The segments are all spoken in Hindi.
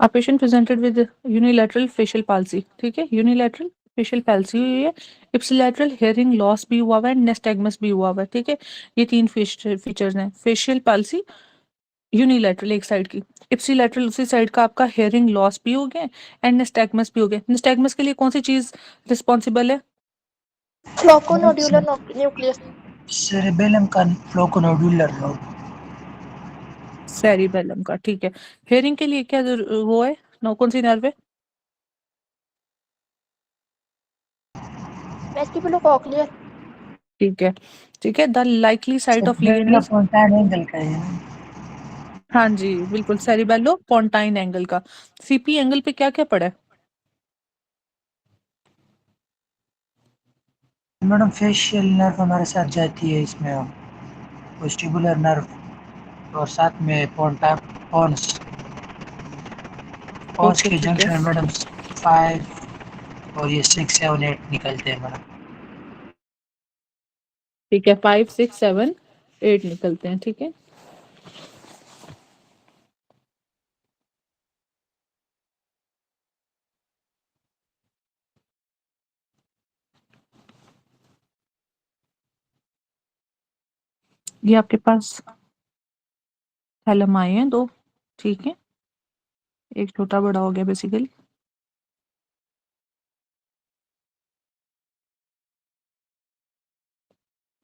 A patient presented with unilateral facial palsy, ठीक है, unilateral facial palsy हुई है, ipsilateral hearing loss भी हुआ हुआ है, nystagmus भी हुआ हुआ है, ठीक है, ये 3 फीचर्स हैं। facial palsy यूनिलैटरल एक साइड की, इप्सिलैटरल उसी साइड का आपका हेयरिंग लॉस भी हो गया एंड निस्टैग्मस भी हो गया। निस्टैग्मस के लिए कौन सी चीज रिस्पॉन्सिबल है? फ्लोकोनोड्यूलर न्यूक्लियस। सेरेबेलम का फ्लोकोनोड्यूलर लोब। सेरिबेलम का, ठीक है। हेयरिंग के लिए क्या वो है, कौन सी नर्व है? वेस्टिबुलोकॉक्लियर। ठीक है, ठीक है। The likely site of lesion cerebellum is, pontine angle का है। हाँ जी बिल्कुल, सेरिबेलो पोंटाइन एंगल का। सीपी एंगल पे क्या क्या पड़ा है? मैडम फेशियल नर्व हमारे साथ जाती है इसमें, वेस्टिबुलर नर्व और साथ में पोंटा पॉन्स पॉन्स ओके के ठीक है, जंक्शन में मैडम 5 और ये 6 7 8 निकलते हैं मैडम। ठीक है, 5 6 7 8 निकलते हैं, ठीक है। ये आपके पास थैलम आए हैं 2, ठीक है, एक छोटा बड़ा हो गया बेसिकली।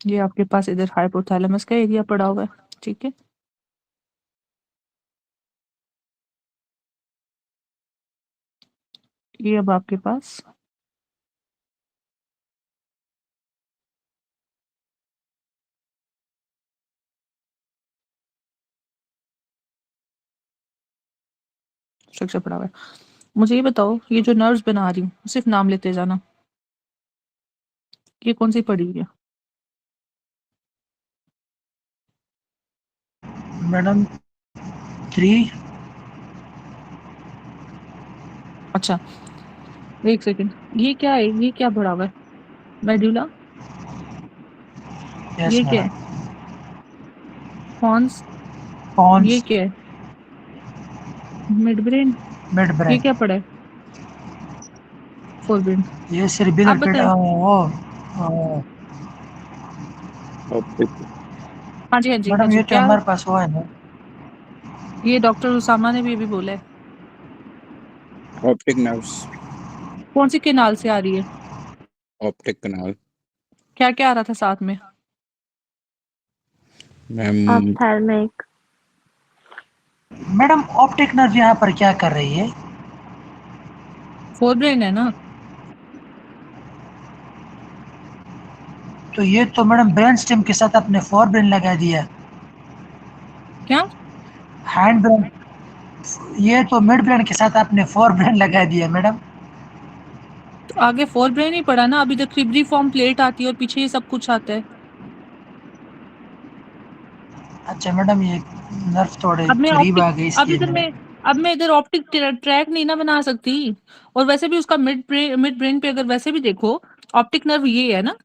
ये आपके पास इधर हाइपोथैलेमस का एरिया पड़ा हुआ है, ठीक है। ये अब आपके पास स्ट्रक्चर पड़ा हुआ है। मुझे ये बताओ, ये जो नर्व्स बना रही हूँ सिर्फ नाम लेते जाना, ये कौन सी पड़ी हुई है? मैडम 3। अच्छा, एक सेकंड, ये क्या है, ये क्या पड़ा हुआ है? मेडुला, यस ये क्या है? मैडम। पॉन्स, ये पॉन्स क्या है? मिड ब्रेन, मिड ये ब्रेन। क्या पड़ा है? फोरब्रेन। ये आप सेरेबेलर बताइए। वो ऑप्टिक हाँ जी हाँ मैडम जी, ये तो क्या? हमारे पास वो है ना। ये डॉक्टर उसामा ने भी अभी बोला है। ऑप्टिक नर्व्स कौन सी केनाल से आ रही है? ऑप्टिक कनाल क्या क्या आ रहा था साथ में? Ma'am. Ophthalmic. Madam optic nerve यहाँ पर क्या कर रही है? फोरब्रेन है ना? तो ये तो मैडम ब्रेन स्टेम के साथ अपने फोर ब्रेन लगा दिया। क्या? हैंड ब्रेन, ये तो मिड ब्रेन के साथ आपने फोर ब्रेन लगा दिया मैडम। तो आगे फोरब्रेन ही पड़ा ना, अभी तक क्रिब्रिफॉर्म प्लेट आती है और पीछे ये सब कुछ आता है। अच्छा मैडम, ये नर्व थोड़े अब मैं करीब ऑप्टिक, आ गए अब इसलिए इधर मैंने। मैं अब मैं इधर ऑप्टिक ट्रैक नहीं ना बना सकती। और वैसे भी उसका मिड ब्रेन पे अगर वैसे भी देखो, ऑप्टिक नर्व ये है ना,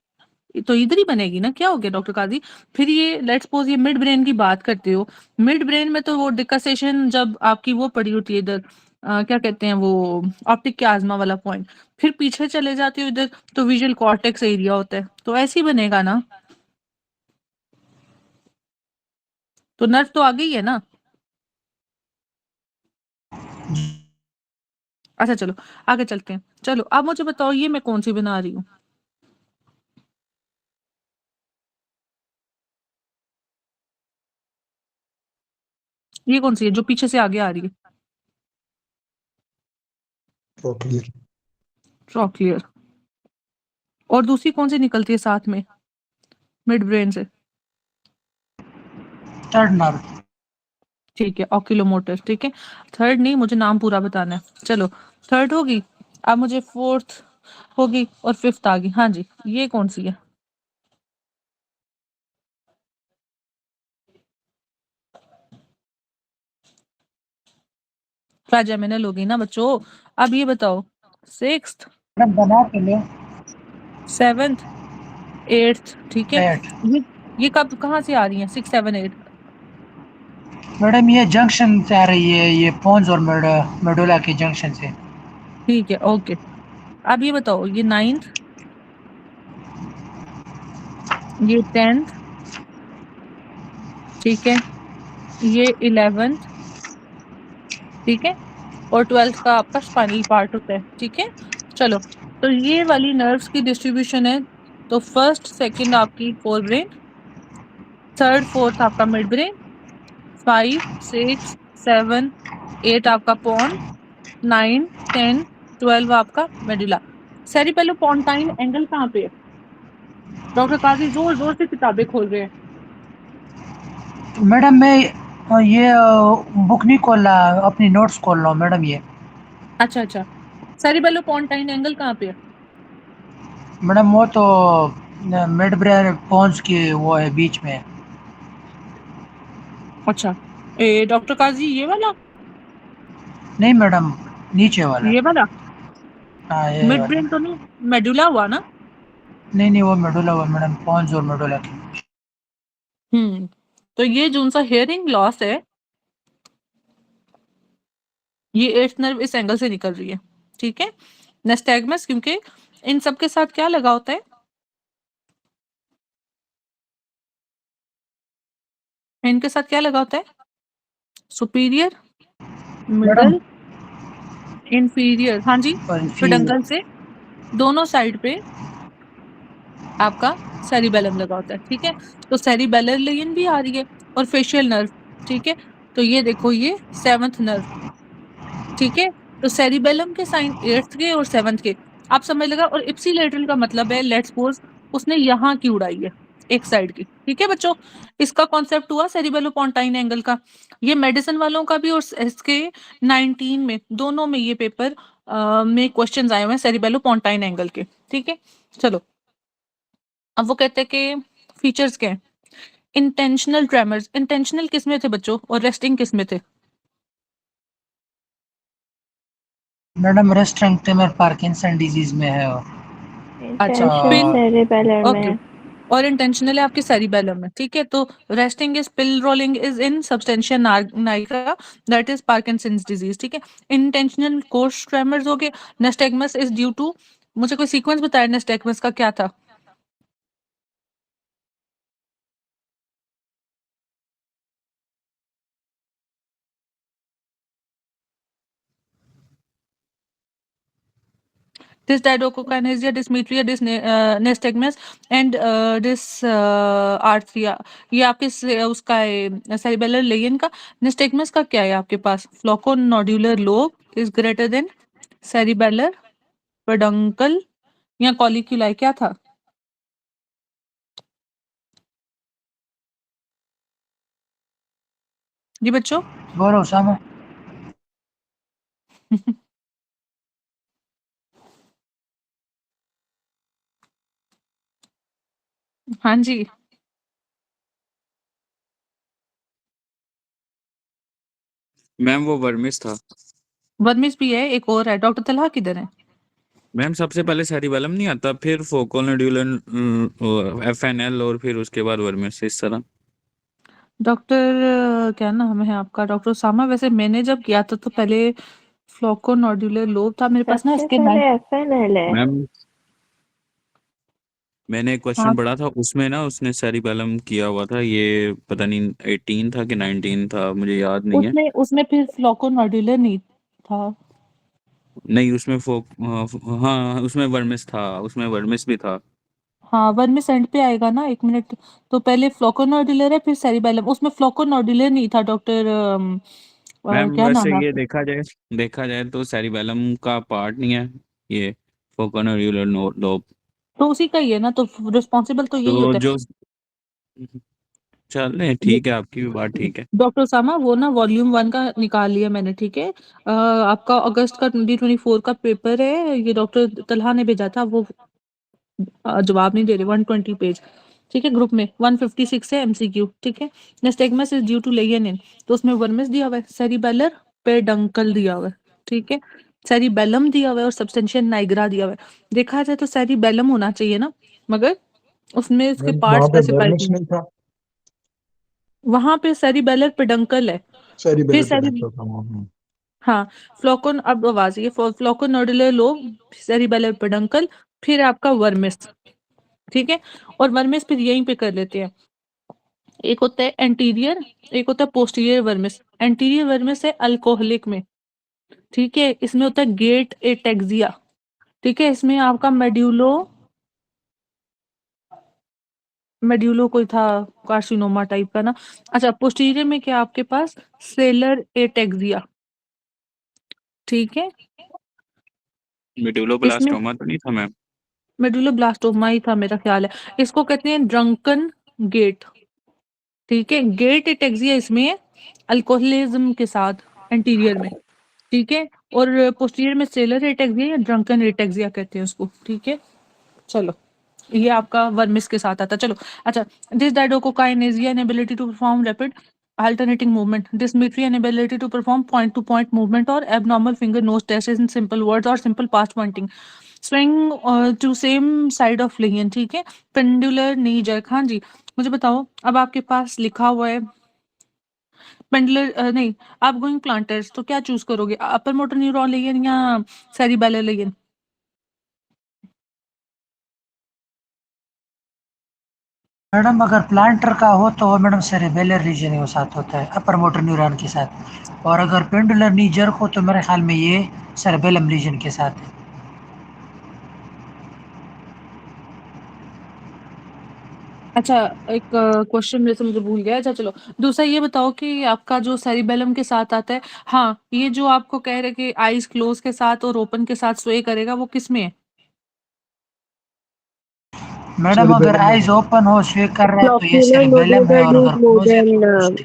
तो इधर ही बनेगी ना। क्या हो गया डॉक्टर काजी? फिर ये लेट्स सपोज ये मिड ब्रेन की बात करते हो, मिड ब्रेन में तो वो डिकसेशन जब आपकी वो पड़ी होती है इधर, क्या कहते हैं वो, ऑप्टिक के आजमा वाला पॉइंट, फिर पीछे चले जाते हो इधर तो विजुअल कॉर्टेक्स एरिया होता है, तो ऐसे ही बनेगा ना। तो नर्व तो आ गई है ना। अच्छा चलो आगे चलते हैं। चलो अब मुझे बताओ, ये मैं कौन सी बना रही हूँ? ये कौन सी है जो पीछे से आगे आ रही है? Trochlear trochlear. और दूसरी कौन सी निकलती है साथ में मिड ब्रेन से? Third nerve. ठीक है, ऑक्यूलोमोटर, ठीक है। थर्ड नहीं, मुझे नाम पूरा बताना है। चलो, थर्ड होगी, अब मुझे फोर्थ होगी और फिफ्थ आ गई। हाँ जी, ये कौन सी है? ट्राइजेमिनल होगी ना बच्चों। अब ये बताओ, सिक्स्थ, मैडम बना के ले। सेवेंथ, एट्थ, ठीक है। 8। ये ये कब कहाँ से आ रही है 6 7 8? मैडम ये जंक्शन से आ रही है, ये पोन्स और मेडुला के जंक्शन से। ठीक है, ओके। अब ये बताओ, ये 9th, ये 10th, ठीक है, ये 11th, ठीक है, और 12th का आपका स्पाइनल पार्ट होता है, ठीक है। चलो, तो ये वाली नर्व्स की डिस्ट्रीब्यूशन है। तो फर्स्ट सेकंड आपकी फोर ब्रेन, थर्ड फोर्थ आपका मिड ब्रेन, 5 6 7 8 आपका पॉन, 9 10 12 आपका मेडुला। सेरिपेलोपोन्टाइन एंगल कहाँ पे है? डॉक्टर काजी जोर जोर से किताबें खोल रहे हैं। मैडम मैं ये बुक नहीं खोल रहा, अपनी नोट्स खोल रहा हूँ मैडम ये। अच्छा अच्छा, सेरिपेलोपोन्टाइन एंगल कहाँ पे है? मैडम वो तो मिड ब्रेन पोन्स की वो है, बीच में है। अच्छा, ए डॉक्टर काजी ये वाला, नहीं मैडम, नीचे वाला। ये वाला हाँ ये मिड वाला। ब्रेन तो नहीं, मेडुला हुआ ना? नहीं नहीं, वो मेडुला हुआ मैडम, पोन्स और मेडुला की। तो ये जो सा हेयरिंग लॉस है, ये एट्थ नर्व इस एंगल से निकल रही है, ठीक है। नेस्टैगमस, क्योंकि इन सब के साथ क्या लगा होता है? इनके साथ क्या लगा होता है? सुपीरियर, मैडम मिडल, इंफीरियर, हाँ जी, और फिर पेडंकल से दोनों साइड पे आपका सेरिबेलम लगा होता है, ठीक है। तो सेरिबेलर लेन भी आ रही है, और फेशियल नर्व, ठीक है। तो ये देखो, ये 7th नर्व, ठीक है। तो सेरिबेलम के साइन 8th के और 7th के, आप समझ लगा। और इप्सिलेटरल का मतलब है, लेट्स सपोज उसने यहाँ की उड़ाई है, एक साइड की, ठीक है बच्चों। इसका कॉन्सेप्ट हुआ सेरिबेलोपोन्टाइन एंगल का। ये मेडिसिन वालों का भी और इसके 19 में, दोनों में ये पेपर में क्वेश्चंस आए हुए हैं सेरिबेलोपोन्टाइन एंगल के, ठीक है। चलो, अब वो कहते हैं कि फीचर्स क्या है। इंटेंशनल ट्रेमर्स, इंटेंशनल किस में थे बच्चों, और रेस्टिंग किस में थे? Madam restaurant tumour Parkinson disease में है। और अच्छा, इंटेंशन पिन, सेरेबेलर ओके, में। और इंटेंशनल है आपके सेरिबेलम में, ठीक है। तो resting is pill rolling is in substantia nigra, that is Parkinson's disease, ठीक है। इंटेंशनल कोर्स ट्रेमर्स हो गए। नेस्टैगमस इज ड्यू टू, मुझे कोई सीक्वेंस बताया नेस्टैगमस का क्या था? This diadochokinesia, dysmetria, nystagmus and dysarthria, ये आपके उसका है सेरिबेलर लेयन का। nystagmus का क्या है आपके पास? Flocculonodular lobe is greater than cerebellar peduncle या कॉलिक्यूलाई, क्या था? जी बच्चों। बोलो उसामा। हाँ जी, मैम वो वर्मिस था। वर्मिस भी है, एक और है। डॉक्टर तलहा किधर है? मैम सबसे पहले सेरिबेलम नहीं आता, फिर फोकोनोड्यूलर एफएनएल, और फिर उसके बाद वर्मिस, इस तरह। डॉक्टर क्या नाम है आपका? डॉक्टर उसामा। वैसे मैंने जब किया था तो पहले फ्लोकोनोड्यूलर लोब था मेरे पास ना, सबसे इसके पहले 9। एफएनएल है। मैम मैंने एक हाँ, क्वेश्चन पढ़ा था, उसमें ना उसने सेरिबेलम किया हुआ था, ये पता नहीं 18 था कि 19 था, मुझे याद नहीं है। उसमें उसमें फिर फ्लोकोनोड्यूलर नहीं था। नहीं उसमें हाँ उसमें वर्मिस था, उसमें वर्मिस भी था। हाँ, वर्मिस एंड पे आएगा ना, एक मिनट। तो पहले फ्लोकोनोड्यूलर है, फिर सेरिबेलम। उसमें फ्लोकोनोड्यूलर नहीं था डॉक्टर, मैम क्या वैसे नाम है ये आपका? देखा जाए तो सेरिबेलम का पार्ट नहीं है ये, फोकोनोड्यूलर लोब। तो उसी का ही है ना, तो रिस्पॉन्सिबल तो यही तो होता जो चल रहे है। ठीक है, आपकी भी बात ठीक है। डॉक्टर सामा, वो ना वॉल्यूम 1 का निकाल लिया मैंने, ठीक है। आपका अगस्त का 2024 का पेपर है, ये डॉक्टर तलहा ने भेजा था। वो जवाब नहीं दे रहे। 120 पेज, ठीक है। ग्रुप में 156 है एमसीक्यू, ठीक है। नेस्टैगमस इज ड्यू टू लेयनिन, तो उसमें वर्मिस दिया हुआ है, सेरिबेलर पेडंकल दिया हुआ है, ठीक है। सेरिबेलम दिया हुआ है और सबस्टेंशिया नाइग्रा दिया हुआ है। देखा जाए तो सेरिबेलम होना चाहिए ना, मगर उसमें उसके मैम पार्ट वहाँ पे स्पेसिफाइड वर्मिस नहीं। नहीं था। वहां पे सेरिबेलर पेडंकल है, फिर सेरिबेलर सेरि पेडंकल। हाँ फ्लोकोन, अब आवाज ये फ्लोकोनोडुलर लोब, सेरिबेलर पेडंकल, फिर आपका वर्मिस। ठीक है, और वर्मिस फिर यहीं पे कर लेते हैं। एक होता है एंटीरियर, एक होता है पोस्टीरियर वर्मिस। एंटीरियर वर्मिस है अल्कोहलिक में, ठीक है, इसमें होता है गेट एटेक्सिया। ठीक है, इसमें आपका मेड्यूलो कोई था, कार्सिनोमा टाइप का ना। अच्छा, पोस्टीरियर में क्या आपके पास सेलर एटेक्सिया। ठीक है, इसमें मेडुलोब्लास्टोमा तो नहीं था मैम? मेडुलोब्लास्टोमा ही था मेरा ख्याल है। इसको कहते हैं ड्रंकन गेट। ठीक है, गेट एटेक्सिया इसमें है अल्कोहलिज्म के साथ, एंटीरियर में। ठीक है, और पोस्टीरियर में सेलर एटेक्सिया या ड्रंकन एटेक्सिया कहते हैं उसको। ठीक है, चलो ये आपका वर्मिस के साथ आता है। चलो अच्छा, this dysdiadochokinesia inability to perform rapid alternating movement, dysmetry and inability to perform point to point movement or abnormal finger nose tests in simple words or simple past pointing, swing to same side of ligament। ठीक है, पेंडुलर नी जर्क। हाँ जी, मुझे बताओ, अब आपके पास लिखा हुआ है पेंडुलर नहीं, आप गोइंग प्लांटर्स, तो क्या चूज करोगे, अपर मोटर न्यूरॉन लिगेन या सेरिबेलर लिगेन? मैडम अगर प्लांटर का हो तो मैडम सेरेबेलर रीजन के साथ होता है, अपर मोटर न्यूरॉन के साथ। और अगर पेंडुलर नी जर्क हो तो मेरे ख्याल में ये सेरेबेलम रीजन के साथ है। अच्छा, एक क्वेश्चन मेरे से मुझे भूल गया। अच्छा चलो, दूसरा ये बताओ कि आपका जो सेरिबेलम के साथ आता है, हाँ ये जो आपको कह रहे कि आईज क्लोज के साथ और ओपन के साथ स्वे करेगा, वो किस में है? मैडम अगर सेरिबेलम में आइज है। ओपन हो स्वे कर रहा है तो ये Floccular सेरेबेलम है, nodular और अगर loop more क्लोज है तो than पोस्ट।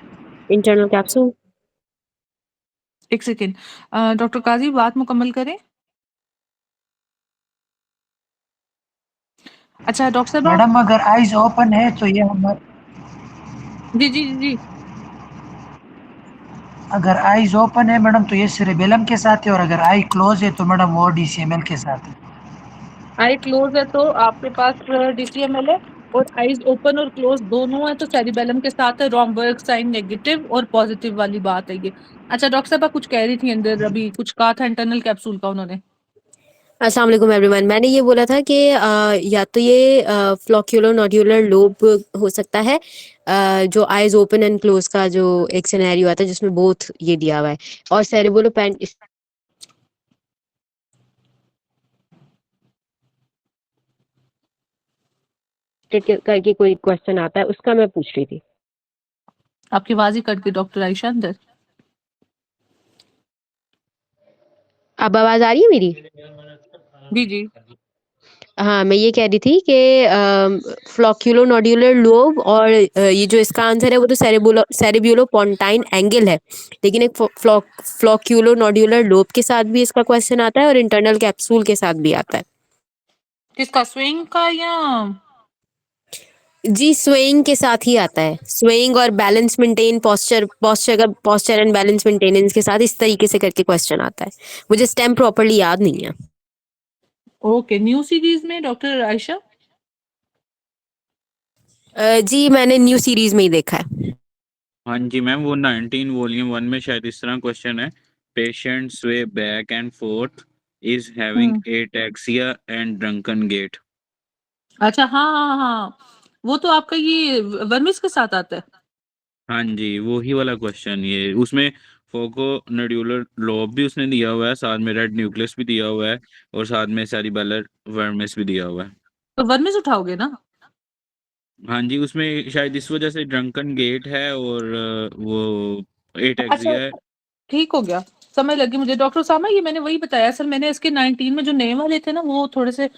internal capsule. एक सेकेंड, डॉक्टर काजी बात मुकम्मल करें। अच्छा डॉक्टर साहब मैडम अगर आइज ओपन है तो ये हमारे, जी जी जी जी, अगर आइज ओपन है मैडम तो ये सेरेबेलम के साथ है, और अगर आई क्लोज है तो मैडम वो डीसीएमएल के साथ है। आई क्लोज है तो आपके पास डीसीएमएल है, और आईज ओपन और क्लोज दोनों है तो सेरिबेलम के साथ है। रॉम्बर्ग साइन नेगेटिव और पॉजिटिव वाली बात है ये। अच्छा डॉक्टर साहब, आप कुछ कह रही थी अंदर, अभी कुछ कहा था इंटरनल कैप्सूल का उन्होंने। अस्सलाम वालेकुम एवरीवन। मैंने ये बोला था कि या तो ये फ्लॉक्यूलो नोड्यूलर लोब हो सकता है, जो आइज ओपन एंड क्लोज का जो एक सिनेरियो आता है जिसमें बोथ ये दिया हुआ है, और सेरिबोलो पैन करके कोई क्वेश्चन आता है, उसका मैं पूछ रही थी। आपकी आवाज ही कट गई डॉक्टर आयशा अंदर। अब आवाज आ रही है मेरी? जी जी, हाँ, मैं ये कह रही थी कि फ्लॉक्यूलो नोड्यूलर लोब, और ये जो इसका आंसर है वो तो सेरिब्यूलो पोंटाइन एंगल है, लेकिन एक फ्लॉक्यूलो नोड्यूलर लोब के साथ भी इसका क्वेश्चन आता है और इंटरनल कैप्सूल के साथ भी आता है। किसका, स्विंग का या? जी, स्वेइंग के साथ ही आता है। स्वेइंग और balance maintain, posture and balance maintenance के साथ इस तरीके से करके क्वेश्चन आता है। मुझे स्टेम प्रॉपर्ली याद नहीं है। ओके, न्यू सीरीज में डॉक्टर आयशा? जी, मैंने न्यू सीरीज में ही देखा है। हाँ जी मैम, वो 19 वॉल्यूम 1 में शायद इस तरह क्वेश्चन है, patient sway back and forth is having ataxia and drunken gait. अच्छा हाँ हाँ हाँ, वो तो आपका ये वर्मिस के साथ आता है। हाँ जी, वो ही वाला क्वेश्चन, ये उसमें फोको नोड्यूलर लोब भी उसने दिया हुआ है, साथ में रेड न्यूक्लियस भी दिया हुआ है, और साथ में सेरिबेलर वर्मिस भी दिया हुआ है। तो वर्मिस उठाओगे ना? हाँ जी, उसमें शायद इस वजह से ड्रंकन गेट है, और वो अच्छा, एटेक्सिया है। ठीक हो गया, समझ लगी मुझे। डॉक्टर सामा, ये मैंने वही बताया, असल मैंने इसके 19 में जो नए वाले थे ना, वो थोड़े से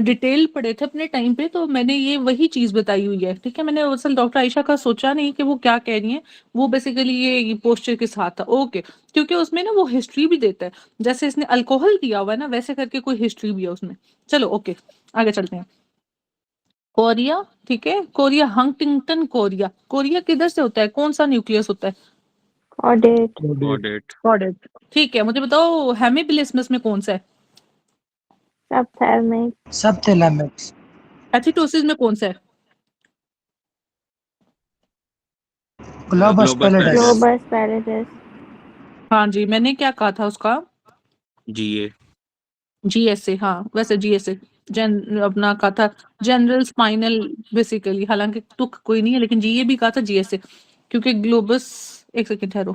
डिटेल पढ़े थे अपने टाइम पे, तो मैंने ये वही चीज बताई हुई है। ठीक है, मैंने असल डॉक्टर आयशा का सोचा नहीं कि वो क्या कह रही हैं। वो बेसिकली ये पोस्चर के साथ था। ओके, क्योंकि उसमें ना वो हिस्ट्री भी देता है, जैसे इसने अल्कोहल दिया हुआ है ना, वैसे करके कोई हिस्ट्री भी है उसमें। चलो ओके, आगे चलते हैं। कोरिया, ठीक है, कोरिया, हंटिंगटन कोरिया। कोरिया किधर से होता है, कौन सा न्यूक्लियस होता है? ऑडिट। ऑडिट। कॉर्डेट। ठीक है, मुझे बताओ हेमिबिलिस्मस में कौन सा है? सबथैलेमिक। सब थैलेमिक्स। एथिटोसिस में कौन सा है? Globus globus pallidus. Pallidus. Globus pallidus. हाँ जी, मैंने क्या कहा था उसका? जीए। जीएसए, हाँ वैसे जीएसए जन अपना कहा था जनरल स्पाइनल बेसिकली, हालांकि तुक कोई नहीं है, लेकिन जीए भी कहा था जीएसए, क्योंकि ग्लोबस, एक सेकंड ठहरो,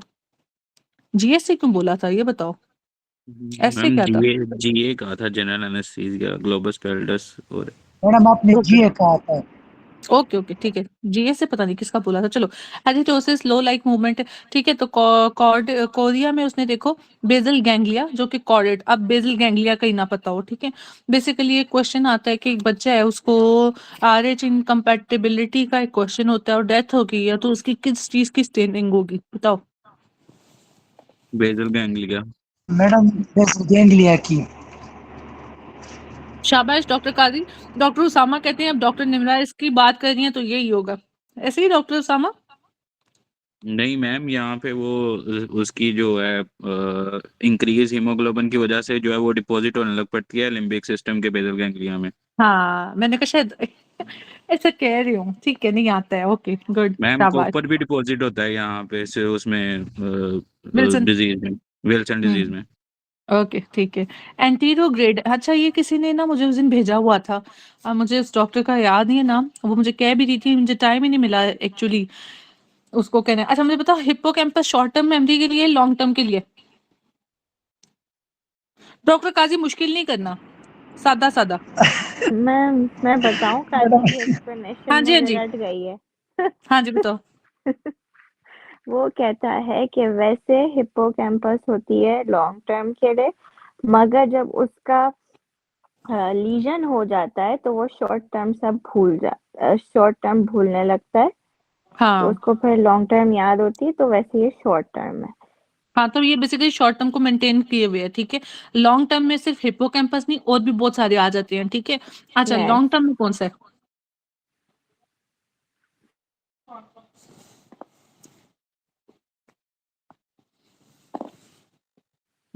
जीएसए क्यों बोला था ये बताओ? ऐसे मैम क्या था? जीए जीए कहा था, जनरल एनेस्थीसिया, ग्लोबस पैलेडस और मैडम आपने ओके जीए कहा था। ओके ओके ठीक है, जीएसए पता नहीं किसका बोला था। चलो, एजिटोसिस लो लाइक मूवमेंट, ठीक है। तो कॉर्ड कोरिया में उसने देखो बेसल गैंग्लिया जो कि कॉर्डेड, अब बेसल गैंग्लिया का ही ना पता हो, ठीक है। बेसिकली एक क्वेश्चन आता है कि एक बच्चा है, उसको आरएच इनकम्पैटिबिलिटी का एक क्वेश्चन होता है और डेथ हो गई है, तो उसकी किस चीज की स्टेनिंग होगी बताओ? Basal ganglia. Madam basal ganglia की। शाबाश डॉक्टर काजी। डॉक्टर उसामा कहते हैं अब डॉक्टर निमरा इसकी बात कर रही हैं तो यही होगा, ऐसे ही डॉक्टर उसामा? नहीं मैम, यहाँ पे वो उसकी जो है इंक्रीज हीमोग्लोबिन की वजह से जो है वो डिपॉजिट होने लग पड़ती है लिम्बिक सिस्टम के बेसल गैंग्लिया में। हाँ मैंने कहा शायद ऐसा कह रही हूँ, ठीक है, नहीं आता है, ओके गुड, मैम शाबाश। कॉपर भी डिपॉजिट होता है यहाँ पे से उसमें विल्सन। डिजीज में, विल्सन डिजीज में। ओके ठीक है। एंटीरोग्रेड, अच्छा ये किसी ने ना मुझे उस दिन भेजा हुआ था, मुझे उस डॉक्टर का याद नहीं है नाम, वो मुझे कह भी रही थी, मुझे टाइम ही नहीं मिला एक्चुअली उसको कहना है। अच्छा मुझे बताओ, हिप्पोकैम्पस शॉर्ट टर्म मेमोरी के लिए, लॉन्ग टर्म के लिए? डॉक्टर काजी मुश्किल नहीं करना, सादा सादा। मैं बताऊं, काजी मैडम की एक्सप्लेनेशन हाँ जी हाँ मुझे जी, रट गई है। हाँ जी बताओ। वो कहता है कि वैसे हिप्पोकैम्पस होती है लॉन्ग टर्म के लिए, मगर जब उसका लीजन हो जाता है तो वो शॉर्ट टर्म भूलने लगता है, तो हाँ उसको फिर लॉन्ग टर्म याद होती है, तो वैसे ये शॉर्ट टर्म है। हाँ, तो ये बेसिकली शॉर्ट टर्म को मेंटेन किए हुए है, ठीक है। लॉन्ग टर्म में सिर्फ हिप्पोकैम्पस नहीं और भी बहुत सारे आ जाते हैं, ठीक है। अच्छा यस। लॉन्ग टर्म में कौन सा है?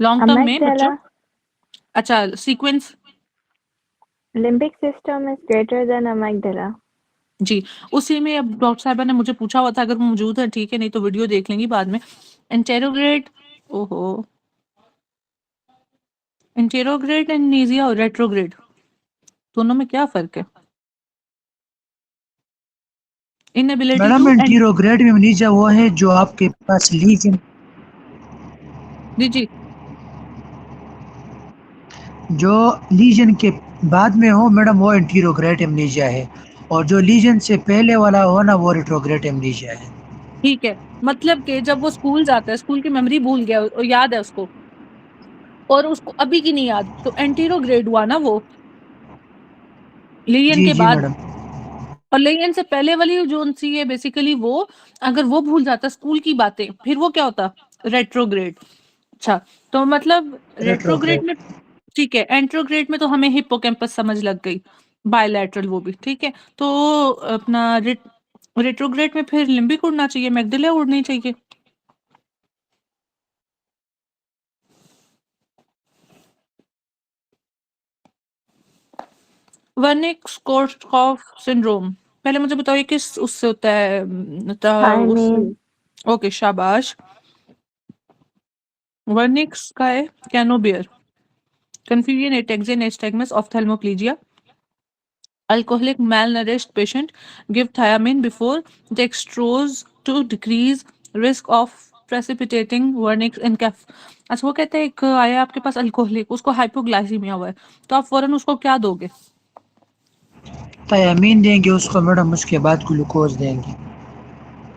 लॉन्ग टर्म में बच्चों, अमेग्डाला। अच्छा sequence. Limbic system is greater than amygdala. जी, उसी में अब डॉक्टर साहिबा ने मुझे पूछा हुआ था, अगर वो मौजूद है ठीक है, नहीं तो वीडियो देख लेंगी बाद में। इंटेरोग्रेड, ओहो, इंटेरोग्रेड एंड नीजिया और रेट्रोग्रेड, दोनों में क्या फर्क है? Inability madam to end, anterograde में नीचा वो है जो आपके पास लीजन, जी जी, जो लीजन के बाद में हो मैडम वो एंटीरोग्रेड एमनीजिया है, और जो लीजन से पहले वाला हो ना वो रेट्रोग्रेड एमनीजिया है। ठीक है। मतलब कि जब वो स्कूल जाता है, स्कूल की मेमोरी भूल गया और याद है उसको, और उसको अभी की नहीं याद, तो एंटीरोग्रेड हुआ ना वो, लियन जी के जी बाद। मैडम। और लियन से पहले वाली जो सी है बेसिकली वो, अगर वो भूल जाता स्कूल की बातें, फिर वो क्या होता? रेट्रोग्रेड। अच्छा, तो मतलब रेट्रोग्रेड रेट्रोग्रेड। में, ठीक है, एंट्रोग्रेड में तो हमें हिप्पोकैम्पस समझ लग गई, बायलैटरल वो भी ठीक है। तो अपना रेट्रोग्रेड में फिर लिम्बिक उड़ना चाहिए, मैग्डेला उड़नी चाहिए। वर्निक-कोर्सकॉफ सिंड्रोम, पहले मुझे बताओ ये किस उससे होता है? उससे, थायमीन। ओके शाबाश। वर्निक्स का है कैनोबियर, confusion ataxia nystagmus ophthalmoplegia, alcoholic malnourished patient give thiamine before dextrose to decrease risk of precipitating vernix in caf। अच्छा वो कहते हैं एक आया आपके पास अल्कोहलिक, उसको हाइपोग्लाइसीमिया हुआ है, तो आप फौरन उसको क्या दोगे? थायामीन देंगे उसको मैडम, उसके बाद ग्लूकोज देंगे।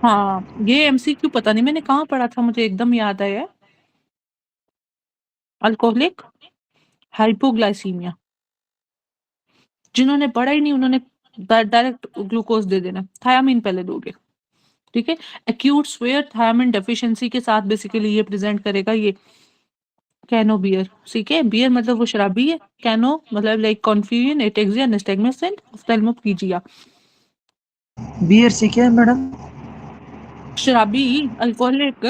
हाँ ये एमसीक्यू पता नहीं मैंने कहाँ पढ़ा था, मुझे एकदम याद आया, अल्कोहलिक हाइपोग्लाइसीमिया, जिन्होंने पढ़ा ही नहीं उन्होंने डायरेक्ट ग्लूकोज दे देना, थायामीन पहले दोगे, ठीक है। एक्यूट स्वेयर थायरामिन डेफिशिएंसी के साथ बेसिकली ये प्रेजेंट करेगा ये कैनो बियर, ठीक है। बियर मतलब वो शराबी है, कैनो मतलब like confusion ataxia nystagmus and ophthalmoplegia. Beer से क्या है मैडम? शराबी, अल्कोहलिक।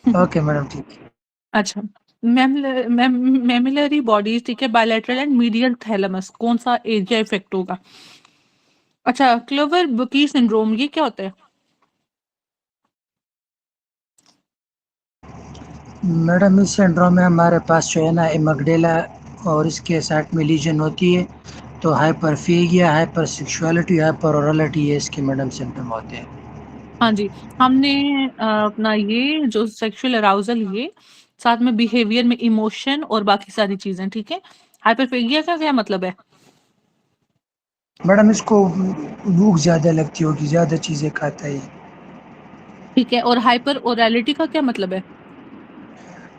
ओके मैडम ठीक है। अच्छा, मेमिलरी बॉडीज, ठीक है, बायलैटरल एंड मीडियल थैलेमस, कौन सा एरिया इफेक्ट होगा? अच्छा, क्लोवर बुकी सिंड्रोम ये क्या होता है? मैडम इस सिंड्रोम में हमारे पास जो है ना इमगडेला और इसके साथ में लीजन होती है, तो हाइपरफेगिया, हाइपर सेक्सुअलिटी, हाइपर ओरलिटी, ये इसके मैडम सिम्टम होते हैं। हाँ जी, हमने अपना ये जो सेक्सुअल अराउजल ये साथ में बिहेवियर में इमोशन और बाकी सारी चीजें, ठीक है। हाइपरफेगिया का क्या मतलब है? मैडम इसको भूख ज़्यादा लगती होगी, ज़्यादा चीज़ें खाता है ये। ठीक है, और हाइपर ओरैलिटी का क्या मतलब है?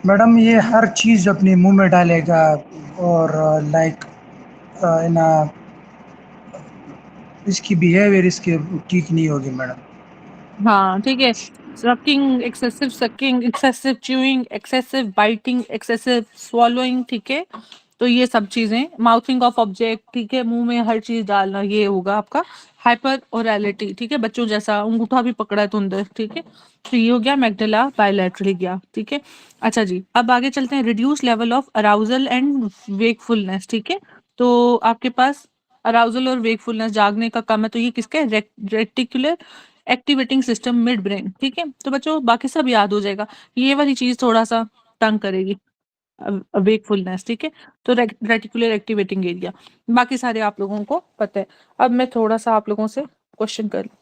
मैडम ये हर चीज़ अपने मुंह में डालेगा और लाइक ना इसकी बिहेवियर इसके ठीक नहीं होगी मैडम। हाँ, ठीक है। Sucking, excessive chewing, excessive biting, excessive swallowing, ठीक है। तो ये सब चीजें, माउथिंग ऑफ ऑब्जेक्ट, ठीक है, मुंह में हर चीज डालना, ये होगा आपका हाइपर ओरैलिटी, ठीक है। बच्चों जैसा अंगूठा भी पकड़ा है तो अंदर, ठीक है। तो ये हो गया मैग्डेला बायलैटरली गया, ठीक है। अच्छा जी, अब आगे चलते हैं। Reduce level of arousal and wakefulness, ठीक है। तो आपके पास अराउजल और वेकफुलनेस, जागने का कम है, तो ये किसका है? Reticular activating system mid brain, ठीक है। तो बच्चों बाकी सब याद हो जाएगा, ये वाली चीज थोड़ा सा तंग करेगी, वेकफुलनेस, ठीक है। तो रेटिकुलर एक्टिवेटिंग एरिया, बाकी सारे आप लोगों को पता है। अब मैं थोड़ा सा आप लोगों से क्वेश्चन कर लूं।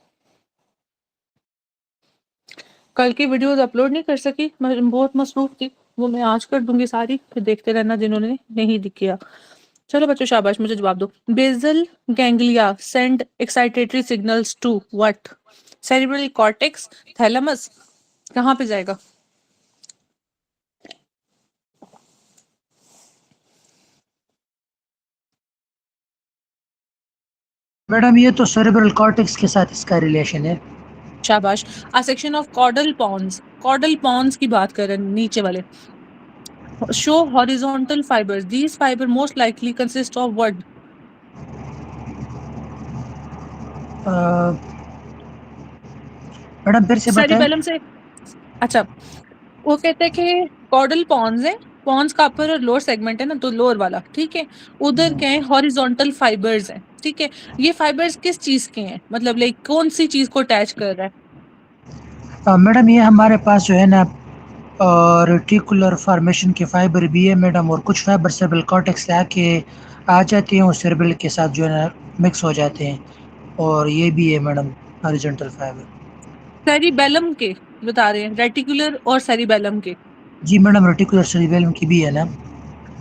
कल की वीडियोस अपलोड नहीं कर सकी, मैं बहुत मसरूफ थी, वो मैं आज कर दूंगी सारी, फिर देखते रहना जिन्होंने नहीं दिखा। चलो बच्चों शाबाश, मुझे जवाब दो। Basal ganglia send excitatory signals to what? Cerebral cortex, thalamus, कहाँ पे जाएगा? मैडम ये तो सेरेब्रल कॉर्टेक्स के साथ इसका रिलेशन है। शाबाश। A section of caudal pons की बात करें, नीचे वाले। Show horizontal fibres, these fibre most likely consist of what? Madam फिर से बताएं। सेरिबेलम से। अच्छा, वो कहते हैं कि कॉर्डल पॉन्स है, पॉन्स का अपर और लोअर सेगमेंट है ना, तो लोअर वाला, ठीक है। उधर क्या है? हॉरिजॉन्टल फाइबर्स है, ठीक है। ये फाइबर्स किस चीज के हैं, मतलब लाइक कौन सी चीज को अटैच कर रहा है? मैडम ये हमारे पास जो है ना रेटिकुलर फॉर्मेशन के फाइबर भी है मैडम, और कुछ फाइबर सेरेब्रल कॉर्टेक्स से आके आ जाते हैं और सेरेब्रल के साथ जो है ना मिक्स हो जाते हैं, और ये भी है मैडम हॉरिजॉन्टल फाइबर। सेरिबेलम के बता रहे हैं, रेटिकुलर और सेरिबेलम के। जी मैडम, रेटिकुलर सेरेब्रम की भी है ना।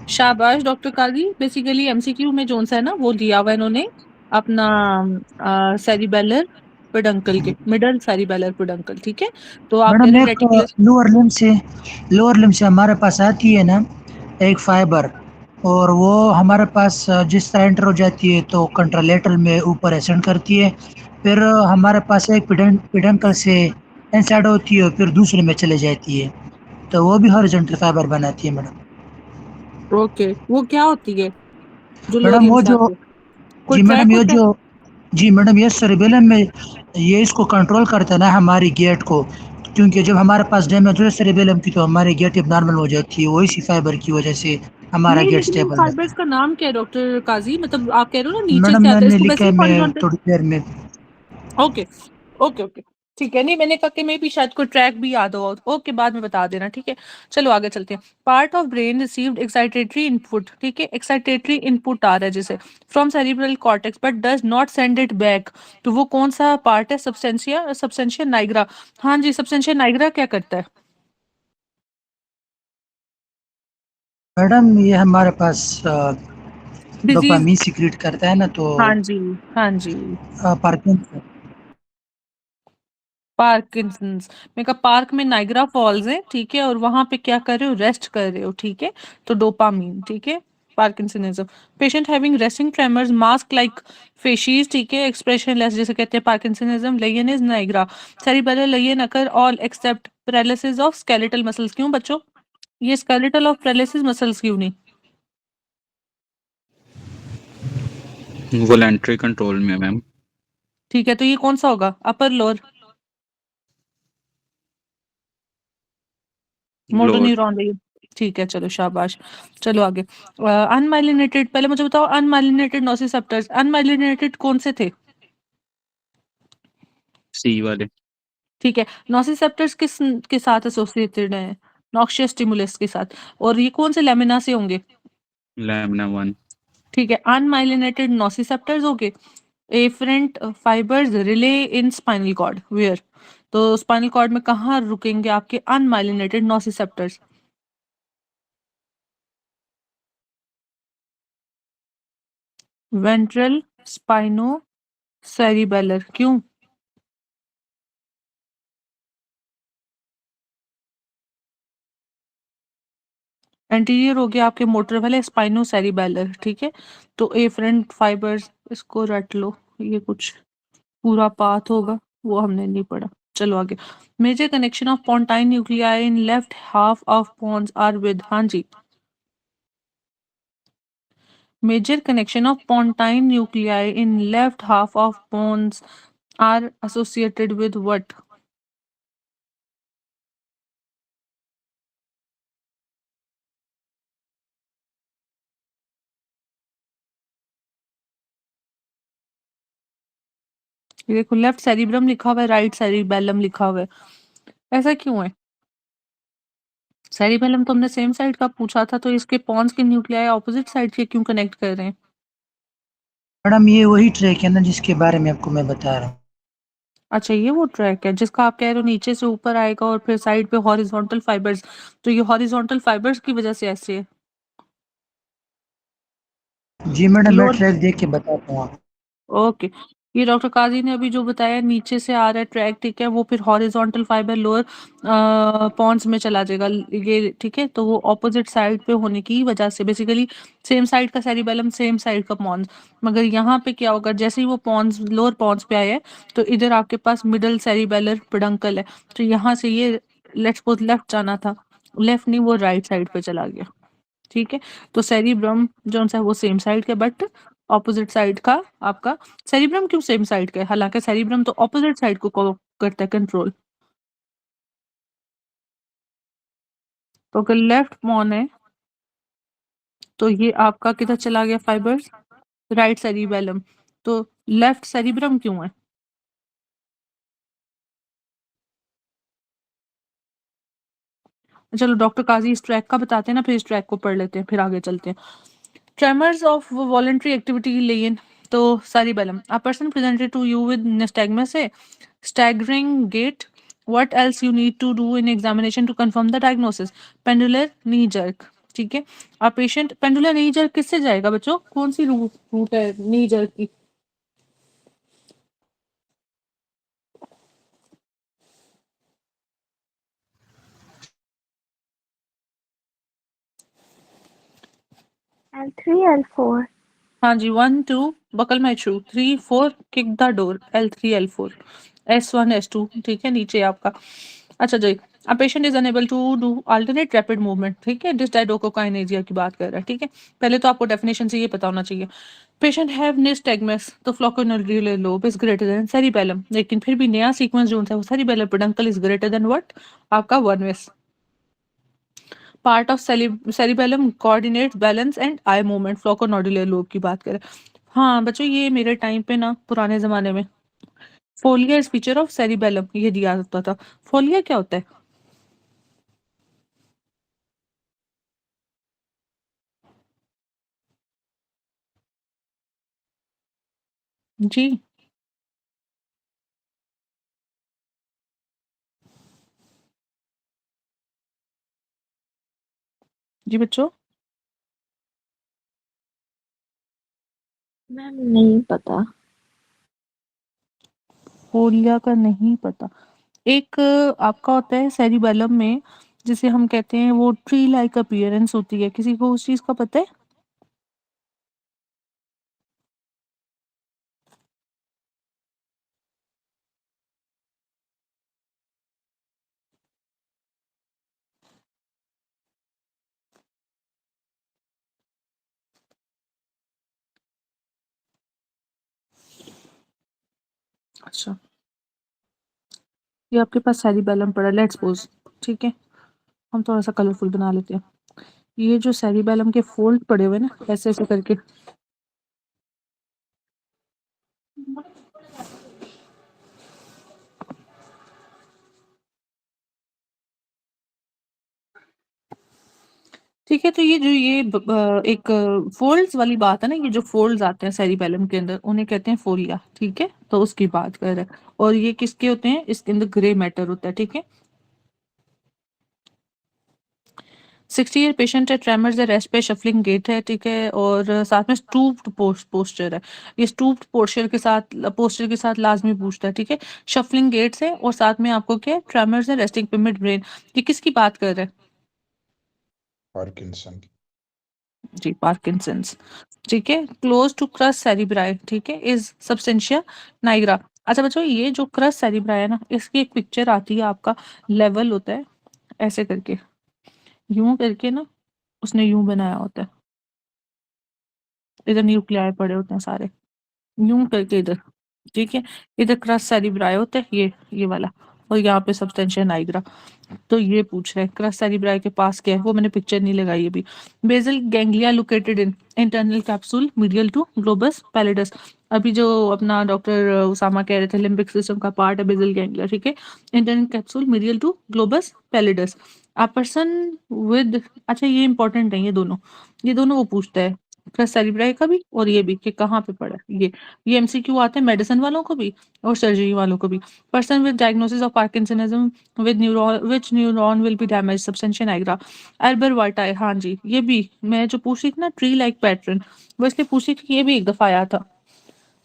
शाबाश डॉक्टर काजी। बेसिकली एमसीक्यू में जोन सा है ना वो दिया हुआ इन्होंने अपना सेरिबेलर पेडंकल के, मिडल सेरिबेलर पेडंकल, ठीक है। तो आप कह मैडम रहे हैं एक रेटिकुलर। लोअर लिम्ब से हमारे पास आती है ना एक फाइबर, और वो हमारे पास जिस तरह एंटर हो जाती है तो कंट्रालेटरल में ऊपर एसेंड करती है, फिर हमारे पास एक पिडंकल से इंसाइड होती है और फिर दूसरे में चले जाती है, तो वो भी हॉरिजॉन्टल फाइबर बनाती है मैडम। ओके, वो क्या होती है जो लोअर मैडम लिम्ब वो से जो आती है? कोई जी ट्रैक मैडम ये होता है? जो जी मैडम ये सेरेबेलम में ये इसको कंट्रोल करता है ना हमारी गेट को, क्योंकि जब हमारे पास डैमेज हो सेरेबेलम की तो हमारी गेट अब नॉर्मल हो जाती है, वो इसी फाइबर की वजह से हमारा नहीं, गेट लेकिन इन स्टेबल रहता फाइबर्स का नाम क्या है डॉक्टर काजी? मतलब आप कह रहे हो ना है। नीचे मैडम से आता है, मैंने इसको लिखा वैसे है, ही मैं हॉरिजॉन्टल। थोड़ी देर में। ओके, ओके, ओके, ठीक है। नहीं, मैंने कहा कि मैं भी शायद कोई ट्रैक भी याद हो। ओके, बाद में बता देना, ठीक है। चलो आगे चलते हैं। Part of brain received excitatory input, ठीक है। एक्साइटेटरी इनपुट आ रहा है जैसे from cerebral cortex but does not send it back, तो वो कौन सा पार्ट है? सबसेंशिया नाइग्रा। हाँ जी, सबसेंशिया नाइग्रा क्या करता है? मैडम ये हमारे पास डिजीज। डोपामीन सीक्रेट करता है ना, तो हाँ जी, हाँ जी, पार्किंसन। पार्किंसंस। मैं कहा पार्क में नाइग्रा फॉल्स है, ठीक है, और वहां पे क्या कर रहे हो? रेस्ट कर रहे हो, ठीक है। तो डोपामीन, ठीक है। Parkinsonism. Patient having resting tremors, mask like facies, ठीक है, एक्सप्रेशन लेस, जैसे कहते हैं parkinsonism. Lesion is nigra. Cerebellar lesion occur all except paralysis of skeletal muscles. क्यों बच्चों? ये स्केलेटल ऑफ पैरालिसिस मसल्स क्यों नहीं? वॉलेंट्री कंट्रोल में मैम। ठीक है, तो ये कौन सा होगा? Upper lower? Motor lower. Neuron है ये। ठीक है, चलो शाबाश। चलो आगे। अनमाइलिनेटेड, पहले मुझे बताओ अनमाइलिनेटेड नोसिसेप्टर्स, अनमाइलिनेटेड कौन से थे? सी वाले। ठीक है, नोसिसेप्टर्स किस के साथ एसोसिएटेड हैं? नॉक्शियस स्टिमुलस के साथ, और ये कौन से लेमिना से होंगे? लैमिना 1। ठीक है, अनमाइलिनेटेड नोसिसेप्टर्स होंगे। Afferent fibers relay in spinal cord where, तो स्पाइनल कॉर्ड में कहाँ रुकेंगे आपके unmyelinated nociceptors? Ventral spinocerebellar, क्यों? एंटीरियर हो गया आपके मोटर वाले स्पाइनो सेरिबेलर, ठीक है। तो एफरेंट फाइबर्स इसको रट लो, ये कुछ पूरा पाथ होगा, वो हमने नहीं पढ़ा। चलो आगे। Major connection of pontine nuclei in left half of pons are with, हाँ जी। Major connection of pontine nuclei in left half of pons are associated with what? ये देखो, लेफ्ट सेरिब्रम लिखा हुआ है, राइट सेरिबेलम लिखा हुआ है, ऐसा क्यों है? सेरिबेलम तो हमने सेम साइड का पूछा था, तो इसके पॉन्स के न्यूक्लियाई ऑपोजिट साइड के क्यों कनेक्ट कर रहे हैं? मैडम ये वही ट्रैक है ना जिसके बारे में आपको मैं बता रहा हूँ। अच्छा, ये वो ट्रैक है जिसका आप कह रहे हो नीचे से ऊपर आएगा और फिर साइड पे हॉरिजॉन्टल फाइबर्स, तो ये हॉरिजॉन्टल फाइबर्स की वजह से ऐसे है। जी मैडम, मैं लोअर, ट्रैक देख के बताता हूँ आपको। ओके। ये डॉक्टर काजी ने अभी जो बताया नीचे से आ रहा है ट्रैक, ठीक है, वो फिर हॉरिजॉन्टल फाइबर लोअर पॉन्स में चला जाएगा, ये ठीक है। तो वो ऑपोजिट साइड पे होने की वजह से बेसिकली सेम साइड का सेरिबेलम, सेम साइड का पॉन्स, मगर यहाँ पे क्या होगा, जैसे ही वो पॉन्स लोअर पॉन्स पे आया है, तो इधर आपके पास मिडल सेरिबेलर पेडंकल है, तो यहाँ से ये लेट्स सपोज लेफ्ट जाना था, लेफ्ट नहीं, वो राइट साइड पे चला गया, ठीक है। तो सेरिब्रम जो सा है वो सेम साइड का, बट ऑपोजिट साइड का आपका। सेरिब्रम क्यों सेम साइड का है? हालांकि सेरिब्रम तो ऑपोजिट साइड को करता है कंट्रोल। तो अगर लेफ्ट पॉन है तो ये आपका किधर चला गया फाइबर्स? Right cerebellum. तो लेफ्ट सेरिब्रम क्यों है? चलो डॉक्टर काजी इस ट्रैक का बताते हैं ना, फिर इस ट्रैक को पढ़ लेते हैं, फिर आगे चलते हैं। Tremors of voluntary activity लेन, तो cerebellum. A person presented to you with nystagmus है, staggering gait. What else you need to do in examination to confirm the diagnosis? Pendular knee jerk, ठीक है। A patient pendular knee jerk किससे जाएगा बच्चों? कौन सी रूट है knee jerk की? L3 L4। हाँ जी, 1 2 buckle my shoe, 3 4 kick the door, L3 L4, S1 S2, ठीक है, नीचे आपका। अच्छा जी, a patient is unable to do alternate rapid movement, ठीक है, डिस्डाइडोकोकाइनेजिया की बात कर रहा है, ठीक है। पहले तो आपको डेफिनेशन से ये पता होना चाहिए। पेशेंट हैव निस्टैग्मस, तो flocculonodular lobe is greater than cerebellum, लेकिन फिर भी नया सीक्वेंस जो है वो cerebellar peduncle is greater than what? आपका 1s। Part of cerebellum coordinates balance and eye movement, flocculonodular lobe की बात करें। हाँ बच्चों, ये मेरे टाइम पे ना पुराने जमाने में फोलिया इज फीचर ऑफ सेरिबेलम ये दिया जाता था। फोलिया क्या होता है? जी जी बच्चों, मैम नहीं पता। फोलिया का नहीं पता। एक आपका होता है सेरिबेलम में, जिसे हम कहते हैं वो ट्री लाइक अपीयरेंस होती है, किसी को उस चीज का पता है? अच्छा, ये आपके पास सेरिबेलम पड़ा, लेट्स सपोज, ठीक है, हम थोड़ा सा कलरफुल बना लेते हैं। ये जो सेरिबेलम के फोल्ड पड़े हुए ना ऐसे ऐसे करके, ठीक है, तो ये जो ये एक फ़ोल्ड्स वाली बात है ना, ये जो फ़ोल्ड्स आते हैं सेरिबैलम के अंदर, उन्हें कहते हैं फ़ोलिया, ठीक है? तो उसकी बात कर रहे हैं और ये किसके होते हैं? इसके अंदर ग्रे मैटर होता है, ठीक है? 60 ईयर पेशेंट है, ट्रेमर्स है, रेस्ट पे शफलिंग गेट है, ठीक है? और साथ में स्टूप्ड पोस्चर है। ये स्टूप्ड पोस्चर के साथ लाज़मी पूछता है, ठीक है? शफलिंग गेट्स है और साथ में आपको क्या है? ट्रेमर्स है, रेस्टिंग पे मिड ब्रेन। ये किसकी बात कर रहे हैं? पार्किंसन। जी, पार्किंसंस, ठीक है? क्लोज टू क्रस सेरिब्राई, ठीक है? Is substantia Niagara. अच्छा बच्चों, ये जो क्रस सेरिब्राई है ना, इसकी एक पिक्चर आती है, आपका लेवल होता है ऐसे करके, यूँ करके ना उसने यूँ बनाया होता है। इधर न्यूक्लियाई पड़े होते हैं सारे, यूँ करके इधर, ठीक है? इधर क्रस सेरिब्राई होता है ये वाला और यहाँ पे सब्सटेंशिया नाइग्रा। तो ये पूछ रहे हैं क्रस सेरिब्राई के पास क्या है, वो मैंने पिक्चर नहीं लगाई अभी। Basal ganglia located in internal capsule medial to globus pallidus. अभी जो अपना डॉक्टर उसामा कह रहे थे लिम्बिक सिस्टम का पार्ट है बेसल गैंग्लिया, ठीक है? Internal capsule medial to globus pallidus. A person with, अच्छा ये इंपॉर्टेंट है, ये दोनों वो पूछता है, क्रस सेरिब्राई का भी और ये भी कि कहाँ पे पड़ा है ये एमसीक्यू आते हैं मेडिसिन वालों को भी और सर्जरी वालों को भी। Person with diagnosis of parkinsonism with neuron, which neuron will be damaged, substantia nigra, Alberti, हाँ जी, ये भी मैं जो पूछ रही थी ना ट्री लाइक पैटर्न, वो इसलिए पूछ रही थी कि ये भी एक दफा आया था।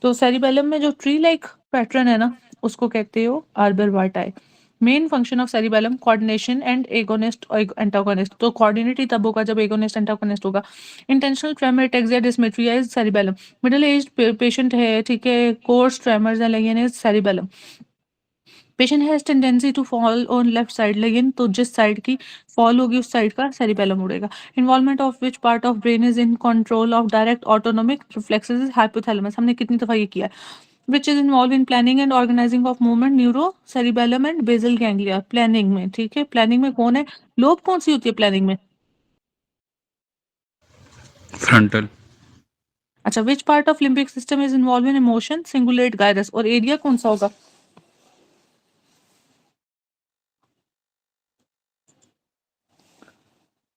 तो सेरिबेलम में जो ट्री लाइक पैटर्न है ना, उसको कहते हो arbor vitae. Main function of cerebellum coordination and agonist antagonist. तो कोऑर्डिनेट ही तब होगा जब एगोनिस्ट एंटागोनिस्ट होगा। Intentional tremor ataxia dysmetria is cerebellum. Middle aged patient है, ठीक है, कोर्स ट्रेमर्स है, लेकिन is cerebellum. Patient has tendency to fall on left side, लेकिन तो जिस साइड की फॉल होगी उस साइड का सेरिबेलम उड़ेगा। Involvement of which part of brain is in control of direct autonomic reflexes is hypothalamus. हमने कितनी दफा ये किया है। Which is involve in planning and organizing of movement, neuro cerebellum and basal ganglia. Planning में, ठीक है, प्लानिंग में कौन है? लोब कौन सी होती है प्लानिंग में? फ्रंटल। अच्छा, विच part of limbic system is involve in emotion, cingulate gyrus. और एरिया कौन सा होगा?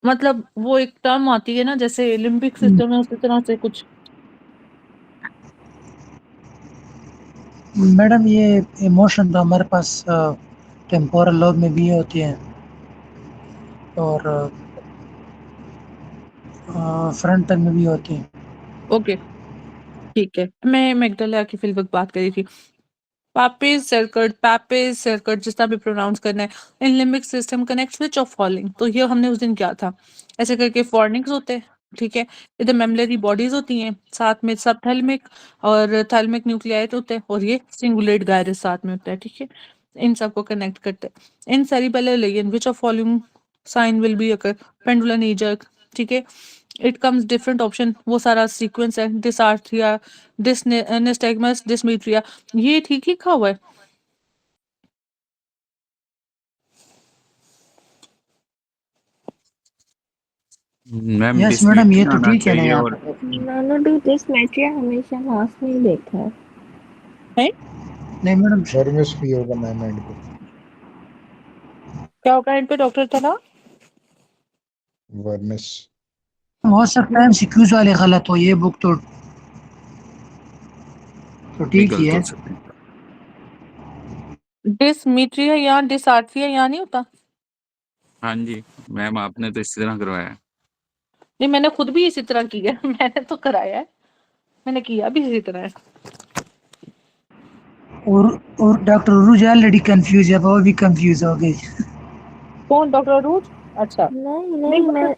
मतलब वो एक टर्म आती है ना, जैसे लिम्बिक सिस्टम है उसी तरह से कुछ। मैडम ये इमोशन तो हमारे पास टेम्पोरल लोब में भी होती हैं और फ्रंटल में भी होती हैं। ओके, ठीक है। मैं मैग्डाला की फिलवक बात कर रही थी। पैपेज सर्किट जिस तरह भी प्रोनाउंस करना है, in limbic system connects which of following. तो ये हमने उस दिन क्या था, ऐसे करके फॉर्निक्स होते हैं, ठीक है? इधर मेमलरी बॉडीज होती हैं, साथ में सबथैलेमिक और थैलेमिक न्यूक्लियाई होते हैं और ये सिंगुलेट गायरस साथ में होता है, ठीक है? इन सबको कनेक्ट करते हैं। In cerebellar lesion which of following sign will be occur, pendulum knee jerk, ठीक है? इट कम्स डिफरेंट ऑप्शन, वो सारा सीक्वेंस है, डिसआर्थरिया, निस्टैगमस, डिस्मेट्रिया। ये ठीक लिखा हुआ है? मैम यस मैडम, ये डिस्मेट्रिया तो आना ठीक है ना चाहिए यहाँ और पर। मैंने भी डिसमेट्रिया हमेशा लॉस में ही देखा है। है? नहीं मैडम, वर्मिस भी होगा मैम एंड पे। क्या होगा एंड पे डॉक्टर था? वर्मिस। हो सकता है एमसीक्यूज वाले गलत हो, ये बुक तो भी ठीक ही गलत है। हो सकते हैं। डिसमीट्रिया या डिसआर्थरिया यहाँ नहीं होता? हाँ जी मैम, आपने तो इसी तरह करवाया है। नहीं, मैंने खुद भी इसी तरह किया है। मैंने तो कराया है, मैंने किया भी इसी तरह है। और डॉक्टर उरुज ऑलरेडी कंफ्यूज है, वो भी कंफ्यूज हो गई। कौन डॉक्टर अरूज? अच्छा, नहीं नहीं नहीं, मैं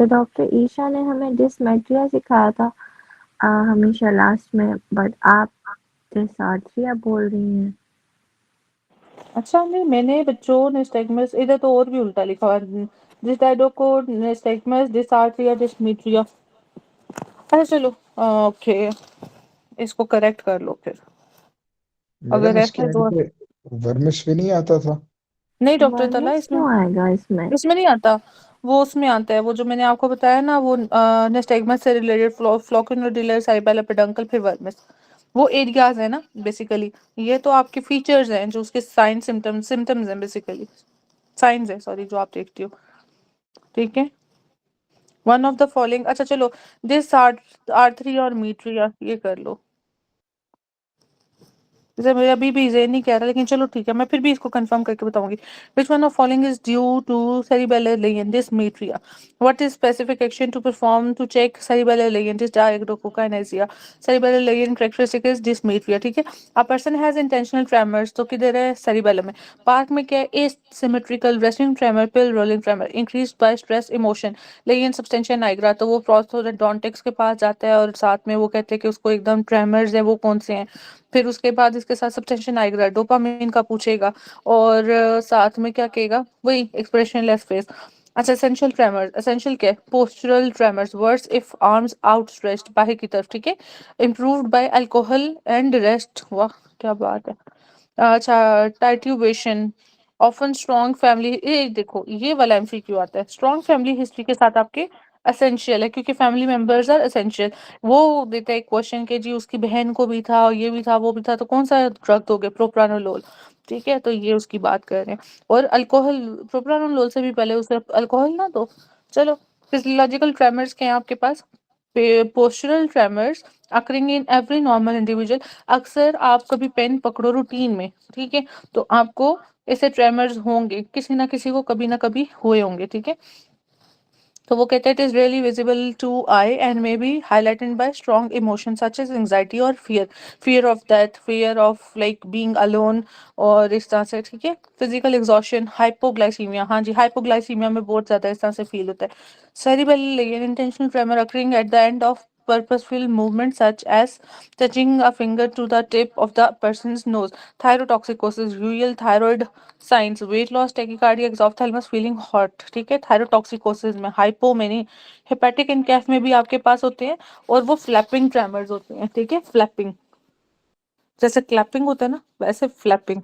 डॉक्टर ईशा ने हमें डिसमेट्रिया सिखाया था हमेशा लास्ट में, बट आप डिसआर्थरिया बोल रही हैं। अच्छा, नहीं मैंने बच्चों निस्टैगमस, इधर तो और भी उल्टा लिखा हुआ है, डिसडाइडोको निस्टैगमस डिसआर्थरिया डिसमीट्रिया। अच्छा चलो, ओके, इसको करेक्ट कर लो फिर, मैडम अगर इसके ऐसा है एंड तो। पे वर्मिस भी नहीं आता था। नहीं डॉक्टर तला, वर्मिस इसमें क्यों आएगा इसमें? इसमें नहीं आता। वो उसमें आता है, वो जो मैंने आपको बताया ना, वो निस्टैगमस से रिलेटेड फ्लोक्यूलोडिलर सेरिबेलर पेडंकल फिर वर्मिस, वो एरियाज है ना बेसिकली। ये तो आपके फीचर्स हैं जो उसके साइन सिम्टम्स हैं बेसिकली, साइंस है सॉरी, जो आप देखती हो, ठीक है? वन ऑफ द फॉलोइंग, अच्छा चलो, दिस आर्थरी और मीट्रिया ये कर लो। जैसे मेरा अभी भी ज़हन नहीं कह रहा, लेकिन चलो ठीक है, मैं फिर भी इसको कंफर्म करके बताऊंगी। Which one of following is due to cerebellar lesion मीट्रिया? What is specific action to perform to check cerebellar lesion diagrocokinesia? cerebellar lesion characteristic is dysmetria, ठीक है। A person has intentional tremors, तो किधर है? cerebellum में। पार्क में क्या है? asymmetrical resting tremor, pill rolling tremor, increased by stress emotion, लेकिन substantia nigra, तो वो प्रोस्थोडोंटिक्स के पास जाता है और साथ में वो कहते हैं कि उसको एकदम ट्रेमर्स है, वो कौन से हैं। फिर उसके बाद इसके साथ सब्सटेंशन आएगा, डोपामिन का पूछेगा, और साथ में क्या कहेगा? वही एक्सप्रेशनलेस फेस। अच्छा, एसेंशियल ट्रेमर्स, एसेंशियल क्या है? Postural tremors, worse if arms outstretched, बाहर की तरफ, ठीक है। Improved by alcohol and rest, वाह क्या बात है। अच्छा, टाइट्यूबेशन, ऑफन स्ट्रॉन्ग फैमिली, ये देखो ये वाला एमसीक्यू आता है, स्ट्रॉन्ग फैमिली हिस्ट्री के साथ आपके एसेंशियल है, क्योंकि फैमिली मेंबर्स आर एसेंशियल। वो देता है क्वेश्चन के जी उसकी बहन को भी था, ये भी था, वो भी था, तो कौन सा ड्रग दोगे? प्रोप्रानोलोल, ठीक है, तो ये उसकी बात कर रहे हैं। और अल्कोहल, प्रोप्रानोलोल से भी पहले उसे अल्कोहल ना दो। चलो, फिजियोलॉजिकल ट्रेमर्स के हैं आपके पास, postural tremors occurring in every normal individual. अक्सर आप कभी पेन पकड़ो रूटीन में, ठीक है, तो आपको ऐसे ट्रेमर्स होंगे, किसी ना किसी को कभी ना कभी हुए होंगे, ठीक है। तो वो कहते हैं it is really visible to eye and may be highlighted by strong emotion such as anxiety और fear, fear of death, fear of like being alone, और इस तरह से, ठीक है। फिजिकल एग्जॉशन, हाइपोग्लाइसीमिया, हाँ जी, हाइपोग्लाइसीमिया में बहुत ज्यादा इस तरह से फील होता है। Cerebellar intentional tremor occurring at the end of purposeful movement such as touching a finger to the tip of the person's nose, thyrotoxicosis, usual thyroid signs, weight loss, tachycardia, exophthalmos, feeling hot, ठीक है। थायरोटॉक्सिकोसिस में, हाइपो में नहीं, हेपेटिक इनकैफ में भी आपके पास होते हैं, और वो फ्लैपिंग ट्रेमर्स होते हैं, ठीक है, फ्लैपिंग, जैसे क्लैपिंग होता है ना, वैसे फ्लैपिंग।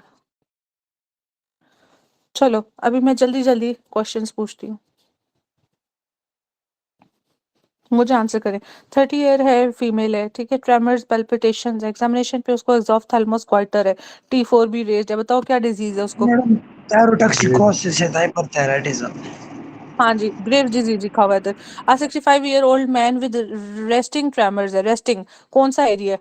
चलो अभी मैं जल्दी जल्दी क्वेश्चंस पूछती हूँ, मुझे आंसर करें। 30 ईयर है, फीमेल है, ठीक है, ट्रेमर्स, पेल्पिटेशन, एग्जामिनेशन पे उसको एक्सॉफ्थैल्मस क्वाइटर है, T4 भी रेज्ड है, बताओ क्या डिजीज है उसको? मैडम थायरोटॉक्सिकोसिस है, हाइपरथायराइडिज्म। हाँ जी, ग्रेव डिजीज लिखा हुआ है इधर। आ 65-year-old man with resting tremors है, रेस्टिंग कौन सा एरिया है?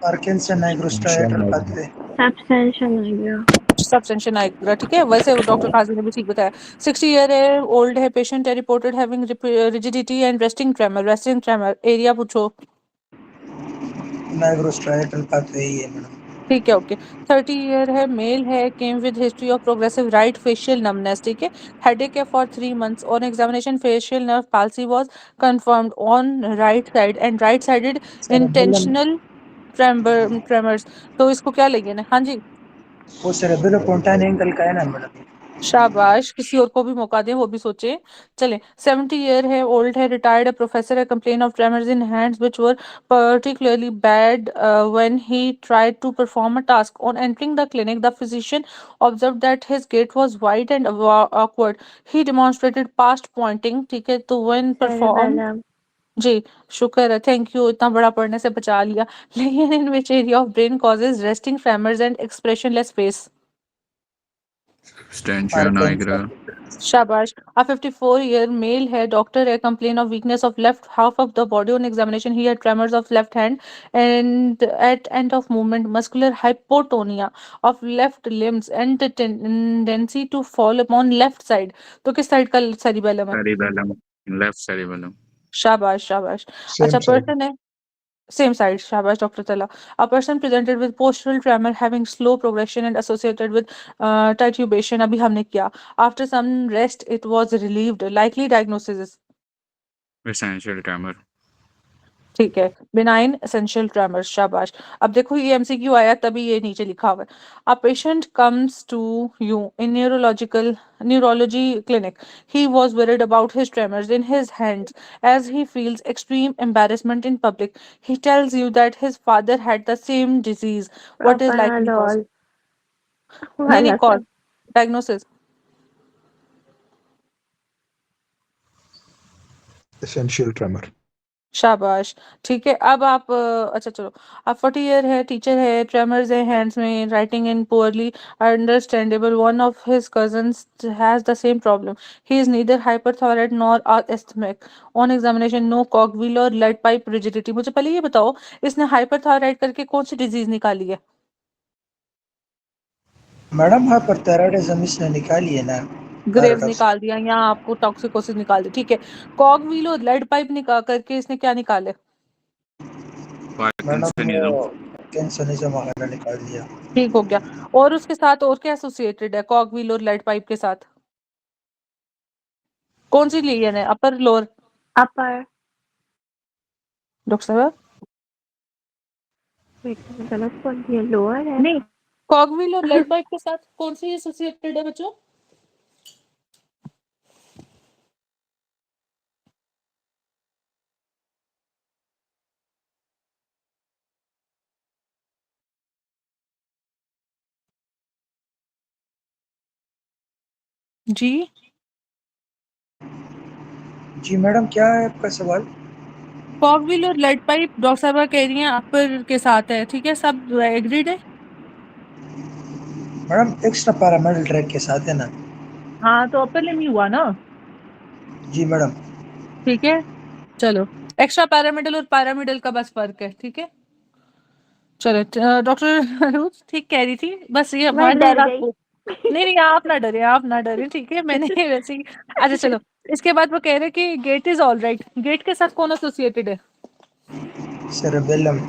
पार्किंसन टेंशन नाइग्रोस्ट्राइटल है। पाथवे। सब्सटेंशन आएगा। सबसेंशन आएगा, ठीक है, वैसे डॉक्टर काजी ने भी ठीक बताया। 60 ईयर है, ओल्ड है, पेशेंट है, reported having rigidity and resting tremor, area पूछो। नाइग्रोस्ट्राइटल पाथवे ही है मैडम। ठीक है, ओके। 30 ईयर है, मेल है, came with history of progressive right facial numbness, ठीक है, हेडेक है for 3 months, on examination facial nerve palsy was confirmed on right side and right sided cerebellum, intentional tremors, तो इसको क्या लेंगे ना? हाँ जी, वो सेरेबेलो पोंटाइन एंगल का है ना मैडम। शाबाश, किसी और को भी मौका दें, वो भी सोचे। चले, 70 ईयर है, ओल्ड है, रिटायर्ड है, प्रोफेसर है, complain of tremors in hands which were particularly bad when he tried to perform a task. On entering the clinic, the physician observed that his gait was wide and awkward. He demonstrated past pointing, ठीक है, तो when perform, सेरेबेलम। जी, शुक्र है, थैंक यू, इतना बड़ा पढ़ने से बचा लिया। लेकिन in which area of brain causes resting tremors and expressionless face? Substantia nigra. Parkinson. शाबाश। A 54-year male है, डॉक्टर है, complain of weakness of left half of the body. On examination he had tremors of left hand and at end of movement, muscular hypotonia of left limbs and the tendency to fall upon left side. तो किस साइड का cerebellum है? Cerebellum. Left cerebellum. शाबाश शाबाश। सेम अच्छा, साइड। पर्सन है, same side, shabash, Dr. Tala. A person presented with postural tremor having slow progression and associated with titubation. अभी हमने किया. After some rest, it was relieved. Likely diagnosis is, Essential tremor. ठीक है, benign essential tremors, शाबाश। अब देखो ये एमसीक्यू आया तभी ये नीचे लिखा हुआ है। A patient comes to you in neurology clinic. He was worried about his tremors in his hands as he feels extreme embarrassment in public. He tells you that his father had the same disease. What is likely cause? प्रोपानाडोल नहीं नहीं, वाला cause, सब। diagnosis, essential tremor. शाबाश। ठीक है, अब आप अच्छा चलो, आप 40 ईयर है, टीचर है, ट्रेमर्स है हैंड्स में, writing in poorly understandable, one of his cousins has the same problem, he is neither hyperthyroid nor asthmatic, on examination no cogwheel और लेड पाइप रिजिडिटी। मुझे पहले ये बताओ, इसने हाइपरथायराइड करके कौन सी डिजीज निकाली है? मैडम हाइपरथायराइडिज्म इसने निकाली है ना, ग्रेव्स पैराडॉक्स। निकाल दिया, यहाँ आपको टॉक्सिकोसिस निकाल दी। ठीक है, कॉकविल और लेड पाइप निकाल करके इसने क्या निकाले? मैडम वो पार्किंसनिज्म। कैंसरिज्म वगैरह निकाल दिया। ठीक हो गया। और उसके साथ और क्या एसोसिएटेड है कॉकविल और लेड पाइप के साथ? कौन सी लीजन है, अपर लोअर? अपर। डॉक्टर साहब बेटा गलत बोल दिया, लोअर है। नहीं, कॉकविल और लेड पाइप के साथ कौन सी एसोसिएटेड है बच्चों? जी जी मैडम, क्या है आपका सवाल? कॉकविल और लेड पाइप डॉक्टर साहब कह रही हैं अपर के साथ है, ठीक है, सब एग्रीड है? मैडम एक्स्ट्रा पैरामेडल ट्रैक के साथ है ना। हाँ तो अपर लिम ही हुआ ना। जी मैडम। ठीक है, चलो, एक्स्ट्रा पैरामिडल और पैरामिडल का बस फर्क है, ठीक है। चलो डॉक्टर रूथ ठीक कह रही थी, बस ये मैं वन डर गई। आपको। नहीं नहीं, आप ना डरे, आप ना डरे, ठीक है, मैंने वैसे ही। अच्छा चलो, इसके बाद वो कह रहे कि gait is all right, gait के साथ कौन एसोसिएटेड है? सेरेबेलम।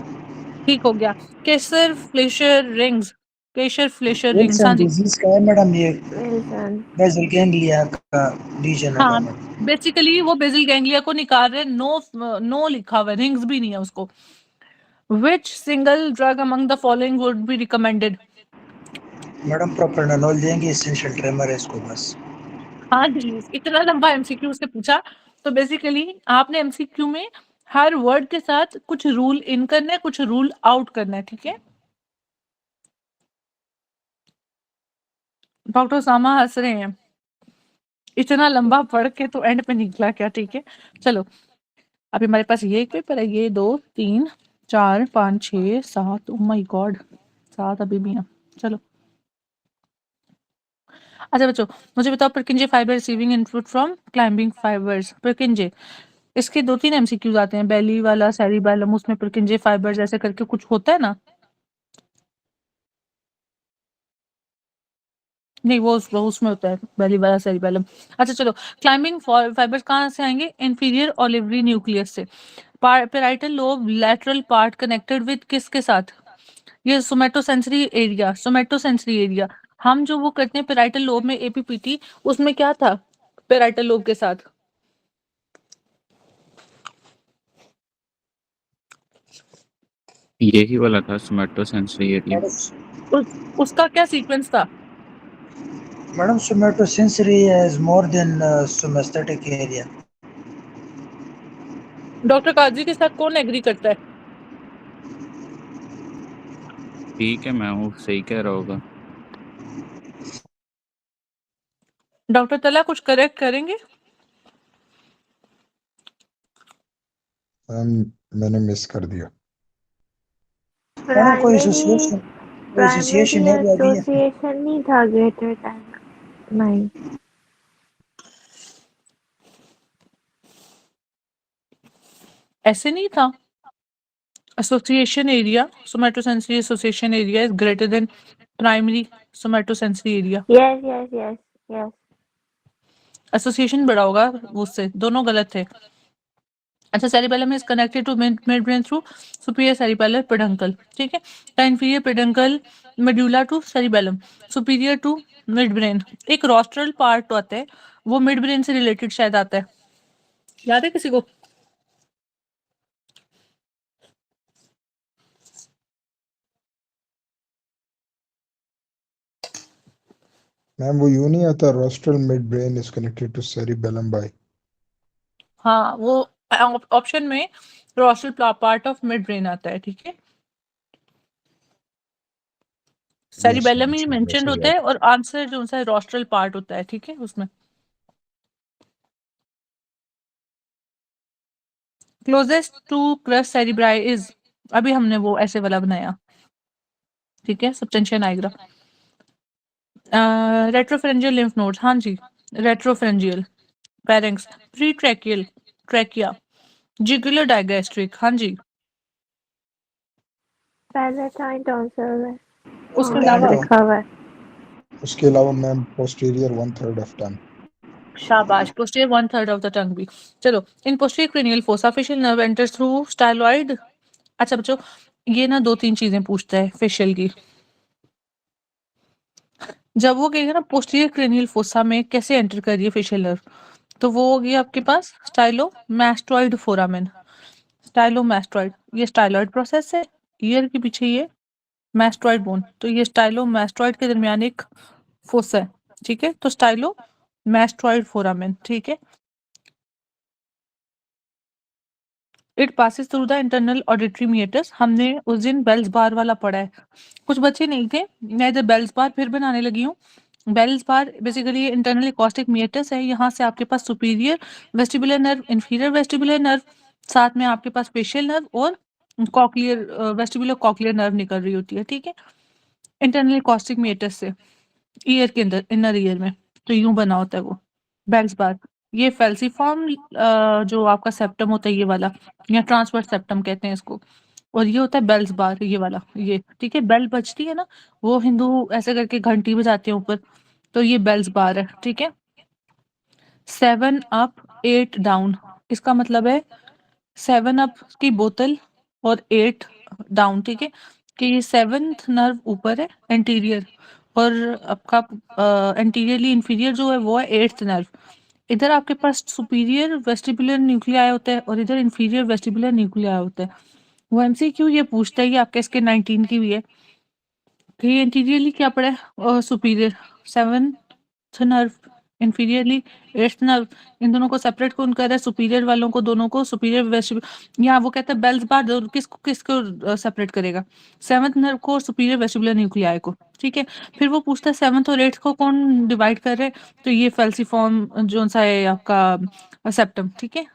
ठीक हो गया। Kayser Fleischer rings, Kayser Fleischer rings, हाँ विल्सन जी। डिजीज का है मैडम ये, विल्सन। बेसल गैंग्लिया का रीजन होगा हाँ, मैडम। बेसिकली वो बेसिल गैंग्लिया को निकाल रहे, नो नो लिखा हुआ है, रिंग्स भी नहीं है उसको। Which single drug among the following would be recommended? Madam propranolol देंगे, एसेंशियल ट्रेमर है इसको बस। हाँ जी, इतना लंबा एमसीक्यू उससे पूछा, तो बेसिकली आपने एमसीक्यू में हर वर्ड के साथ कुछ रूल इन करना है, कुछ रूल आउट करना है, ठीक है। डॉक्टर सामा हंस रहे हैं, इतना लंबा पढ़ के तो एंड पे निकला क्या, ठीक है। चलो, अभी हमारे पास ये एक पेपर है, ये 2 3 4 5 6 7, ओ माय गॉड, 7 अभी भी हैं। चलो, अच्छा बच्चों, मुझे बताओ, परकिंजे fibre receiving input from climbing fibres, परकिंजे, इसके 2-3 एमसीक्यूज आते हैं, बेली वाला, सेरिबैलम, उसमें परकिंजे फाइबर्स ऐसे करके कुछ होता है ना? नहीं, वो उसमें होता है, बेली वाला, सेरिबैलम। अच्छा चलो, क्लाइंबिंग फाइबर्स कहाँ से आएंगे? इंफीरियर ऑलिवरी न्यूक्लियस से। Parietal lobe lateral part connected with किसके साथ? ये सोमेटोसेंसरी एरिया, सोमेटोसेंसरी एरिया। हम जो वो करते हैं पेराइटल लोब में एपीपीटी, उसमें क्या था पेराइटल लोब के साथ? यही वाला था सोमैटोसेंसरी एरिया। उसका क्या सीक्वेंस था? Madam somatosensory is more than somesthetic area. Doctor Kazi के साथ कौन एग्री करता है? ठीक है, मैं वो सही कह रहा होगा। डॉक्टर तला कुछ करेक्ट करेंगे? मैंने मिस कर दिया। मैडम कोई प्राइमरी एसोसिएशन एरिया भी है। एसोसिएशन नहीं था ग्रेटर टैंक। नहीं। ऐसे नहीं था। Association area, somatosensory association area is greater than primary somatosensory area. Yes yes yes yes. Association बड़ा होगा उससे, दोनों गलत है। अच्छा, cerebellum is connected to mid brain through superior cerebellar peduncle, ठीक है। The inferior peduncle medulla to cerebellum, superior to mid brain. एक रोस्ट्रल पार्ट आता है, वो मिड ब्रेन से रिलेटेड शायद आता है, याद है किसी को? मैम वो यूं नहीं आता, rostral midbrain is connected to cerebellum by. हाँ, वो ऑप्शन में rostral part of midbrain आता है, ठीक है। यस सेरिबेलम मैम, ही शुक्रिया, मेंशन्ड सही होता है, याद। और आंसर जो सा रोस्ट्रल पार्ट होता है, ठीक है उसमें। Closest to crus cerebri is, अभी हमने वो ऐसे वाला बनाया, ठीक है, substantia nigra. Retropharyngeal lymph nodes, हाँ जी, retropharyngeal, pharynx, pre tracheal, trachea, jugular digastric, हाँ जी। पैलेटाइन टॉन्सिल है, उसके And अलावा लिखा हुआ है। उसके अलावा मैम पोस्टीरियर 1/3 ऑफ टंग। शाबाश, पोस्टीरियर 1/3 ऑफ द टंग भी। चलो, in posterior cranial fossa facial nerve enters through styloid. अच्छा बच्चों, ये ना 2-3 चीजें पूछता है फेशियल की। जब वो कहेगा ना पोस्टीरियर क्रेनियल फोसा में कैसे एंटर करिए फेशियल नर्व, तो वो होगी आपके पास स्टाइलोमैस्टॉइड फोरामेन। स्टाइलोमैस्टॉइड, ये स्टाइलॉइड प्रोसेस है, ईयर के पीछे ये मैस्टॉइड बोन, तो ये स्टाइलोमैस्टॉइड के दरमियान एक फोसा है, ठीक है, तो स्टाइलोमैस्टॉइड फोरामेन, ठीक है। It passes through the internal auditory meatus, हमने उस दिन बेल्स बार वाला पढ़ा है, कुछ बच्चे नहीं थे, मैं इधर बेल्स बार फिर बनाने लगी हूँ। बेल्स बार बेसिकली इंटरनल एकॉस्टिक मीएटस है, यहाँ से आपके पास superior vestibular nerve, inferior vestibular nerve, साथ में आपके पास फेशियल नर्व और कॉक्लियर वेस्टिबुलर कॉक्लियर नर्व निकल रही होती है, ठीक है, इंटरनल एकॉस्टिक मीएटस से ईयर के अंदर, इनर ईयर में, तो यूं बना होता है वो बेल्स बार। ये फेल्सीफॉर्म जो आपका सेप्टम होता है ये वाला, या ट्रांसवर्स सेप्टम कहते हैं इसको, और ये होता है बेल्स बार, ये वाला, ये ठीक है, बेल बजती है ना, वो हिंदू ऐसे करके घंटी बजाते हैं ऊपर, तो ये बेल्स बार है, ठीक है। 7 अप 8 डाउन, इसका मतलब है 7 अप की बोतल और 8 डाउन, ठीक है, कि ये 7th नर्व ऊपर है एंटीरियर, और आपका एंटीरियरली इंफीरियर जो है वो है 8th नर्व। इधर आपके पास सुपीरियर वेस्टिबुलर न्यूक्लियाई होता है और इधर इंफीरियर वेस्टिबुलर न्यूक्लियाई होता है। वो एमसीक्यू ये पूछता है, ये आपके इसके 19 की भी है कि इंटीरियरली क्या पड़ा है, superior 7th nerve, inferiorly 8th nerve, इन दोनों को सेपरेट कौन कर रहा है, सुपीरियर वालों को दोनों को, सुपीरियर वेस्टिबुलर, यहाँ वो कहता है बेल्स बार किसको किसको सेपरेट करेगा, 7th नर्व को और सुपीरियर वेस्टिबुलर न्यूक्लियाई को, ठीक है। फिर वो पूछता है 7th और 8th को कौन डिवाइड कर रहे हैं, तो ये फेल्सीफॉर्म जो सा है आपका सेप्टम, ठीक है,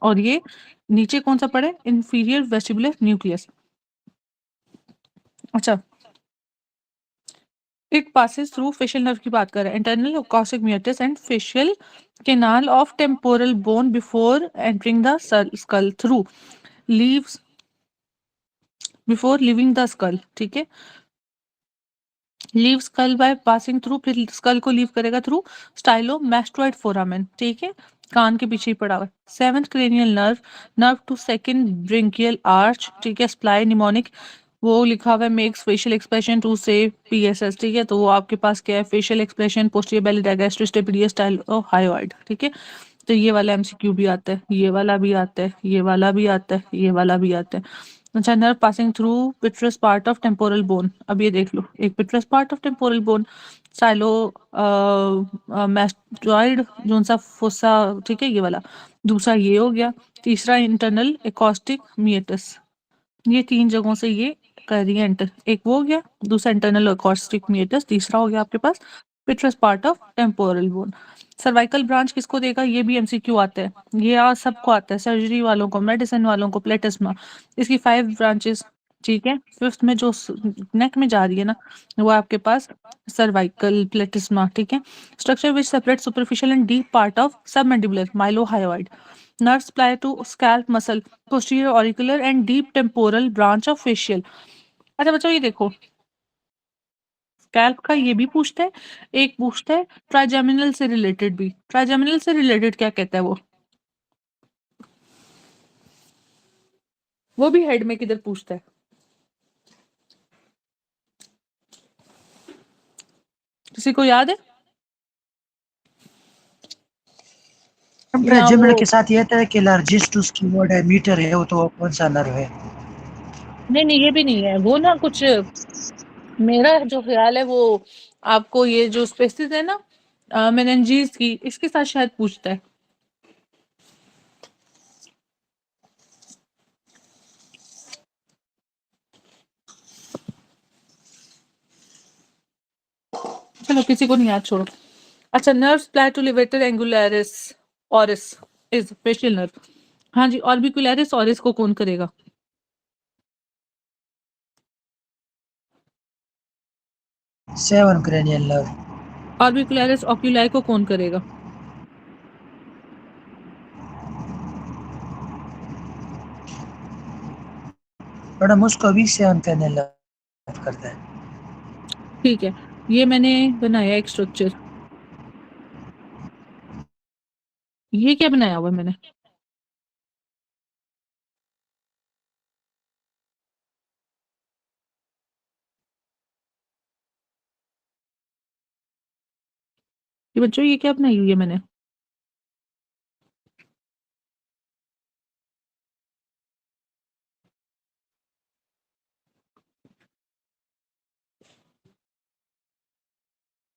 और ये नीचे कौन सा पड़ा है, इंफीरियर वेस्टिबुलर न्यूक्लियस। अच्छा, it passes through facial nerve की बात कर रहे हैं, internal acoustic meatus and facial canal of temporal bone before entering the skull through leaves, before leaving the skull, ठीक है, leave skull by passing through, फिर स्कल को लीव करेगा थ्रू स्टाइलोमैस्टॉइड फोरामेन, ठीक है, कान के पीछे ही पड़ा हुआ है। 7th cranial nerve, nerve to 2nd branchial arch, ठीक है, स्प्लाई निमोनिक, वो लिखा हुआ है मेक्स फेशियल एक्सप्रेशन टू से पीएसएस, ठीक है, तो वो आपके पास क्या है, facial expression posterior belly digastric stapedius stylohyoid, ठीक है, तो ये वाला एमसीक्यू भी आता है, ये वाला भी आता है, ये वाला भी आता है, ये वाला भी आता है। अच्छा, nerve passing through petrous part of temporal bone, अब ये देख लो, एक petrous part of temporal bone, stylomastoid जोन सा फोसा, ठीक है, ये वाला, दूसरा ये हो गया, तीसरा इंटरनल एकॉस्टिक मीएटस, ये 3 जगहों से ये कर रही है एंटर, एक वो हो गया, दूसरा इंटरनल एकॉस्टिक मीएटस, तीसरा हो गया आपके पास petrous part of temporal bone. Cervical branch किसको देगा, ये भी एमसीक्यू आता है, ये आज सबको आता है, सर्जरी वालों को, मेडिसिन वालों को, प्लेटिस्मा, इसकी 5 ब्रांचेस, ठीक है, 5th में जो नेक में जा रही है ना, वो आपके पास सर्वाइकल प्लेटिस्मा, ठीक है। Structure which separate superficial and deep part of submandibular mylohyoid, nerve supply to scalp muscle, posterior auricular and deep temporal branch of facial। अच्छा बच्चों ये देखो, स्कैल्प का ये भी पूछता है, एक पूछता है ट्राइजेमिनल से रिलेटेड भी, ट्राइजेमिनल से रिलेटेड क्या कहता है वो भी हेड में किधर पूछता है, किसी को याद है, या ट्राइजेमिनल वो के साथ ये था कि लार्जेस्ट उसकी वो डायमीटर है, वो तो कौन सा नर्व है? नहीं ये भी नहीं है, वो ना कुछ, मेरा जो ख्याल है वो आपको ये जो स्पेसिस है ना मेनिंजीज की, इसके साथ शायद पूछता है। चलो किसी को नहीं याद, छोड़ो। अच्छा, nerve supply to levator anguli oris is facial nerve, हाँ जी, ऑर्बिकुलरिस ऑरिस को कौन करेगा? Seven cranial nerve. Orbicularis oculi को कौन करेगा? मैडम उसको भी सेवन क्रेनियल नर्व करता है। ठीक है, ये मैंने बनाया एक स्ट्रक्चर। ये क्या बनाया हुआ है मैंने? ये बच्चों ये क्या बनाई हुई है मैंने?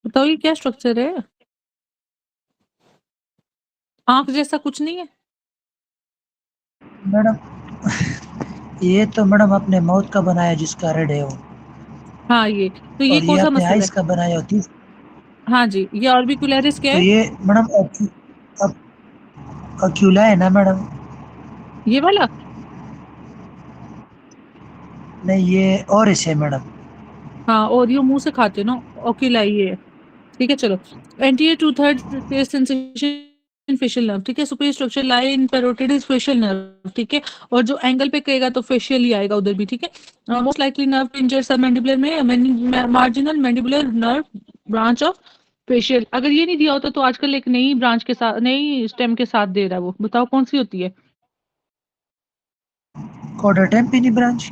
बताओ ये क्या स्ट्रक्चर है? आँख जैसा कुछ नहीं है? मैडम ये तो मैडम अपने माउथ का बनाया जिसका रेड है वो, हाँ, ये तो ये और ये कौन सा अपने मसल है? आइज का बनाया होती। हाँ जी, ये ऑर्बिकुलरिस क्या तो है? ये मैडम अक्यूला है ना मैडम? ये वाला? नहीं, ये और इसे मैडम। हाँ, और ये मुँह से खाते हो ना, ओक्यूलाई ये है। ठीक है, चलो। Anterior two third taste sensation facial nerve, ठीक है। Superior structure lie in parotid facial nerve, ठीक है। और जो एंगल पे कहेगा तो फेशियल ही आएगा उधर भी, ठीक है। मोस्ट लाइकली नर्व इंजर सबमैंडिबुलर में marginal mandibular nerve branch of facial. अगर ये नहीं दिया होता तो आजकल एक नई ब्रांच के साथ, नई स्टेम के साथ दे रहा है वो, बताओ कौन सी होती है? Chorda tympani branch.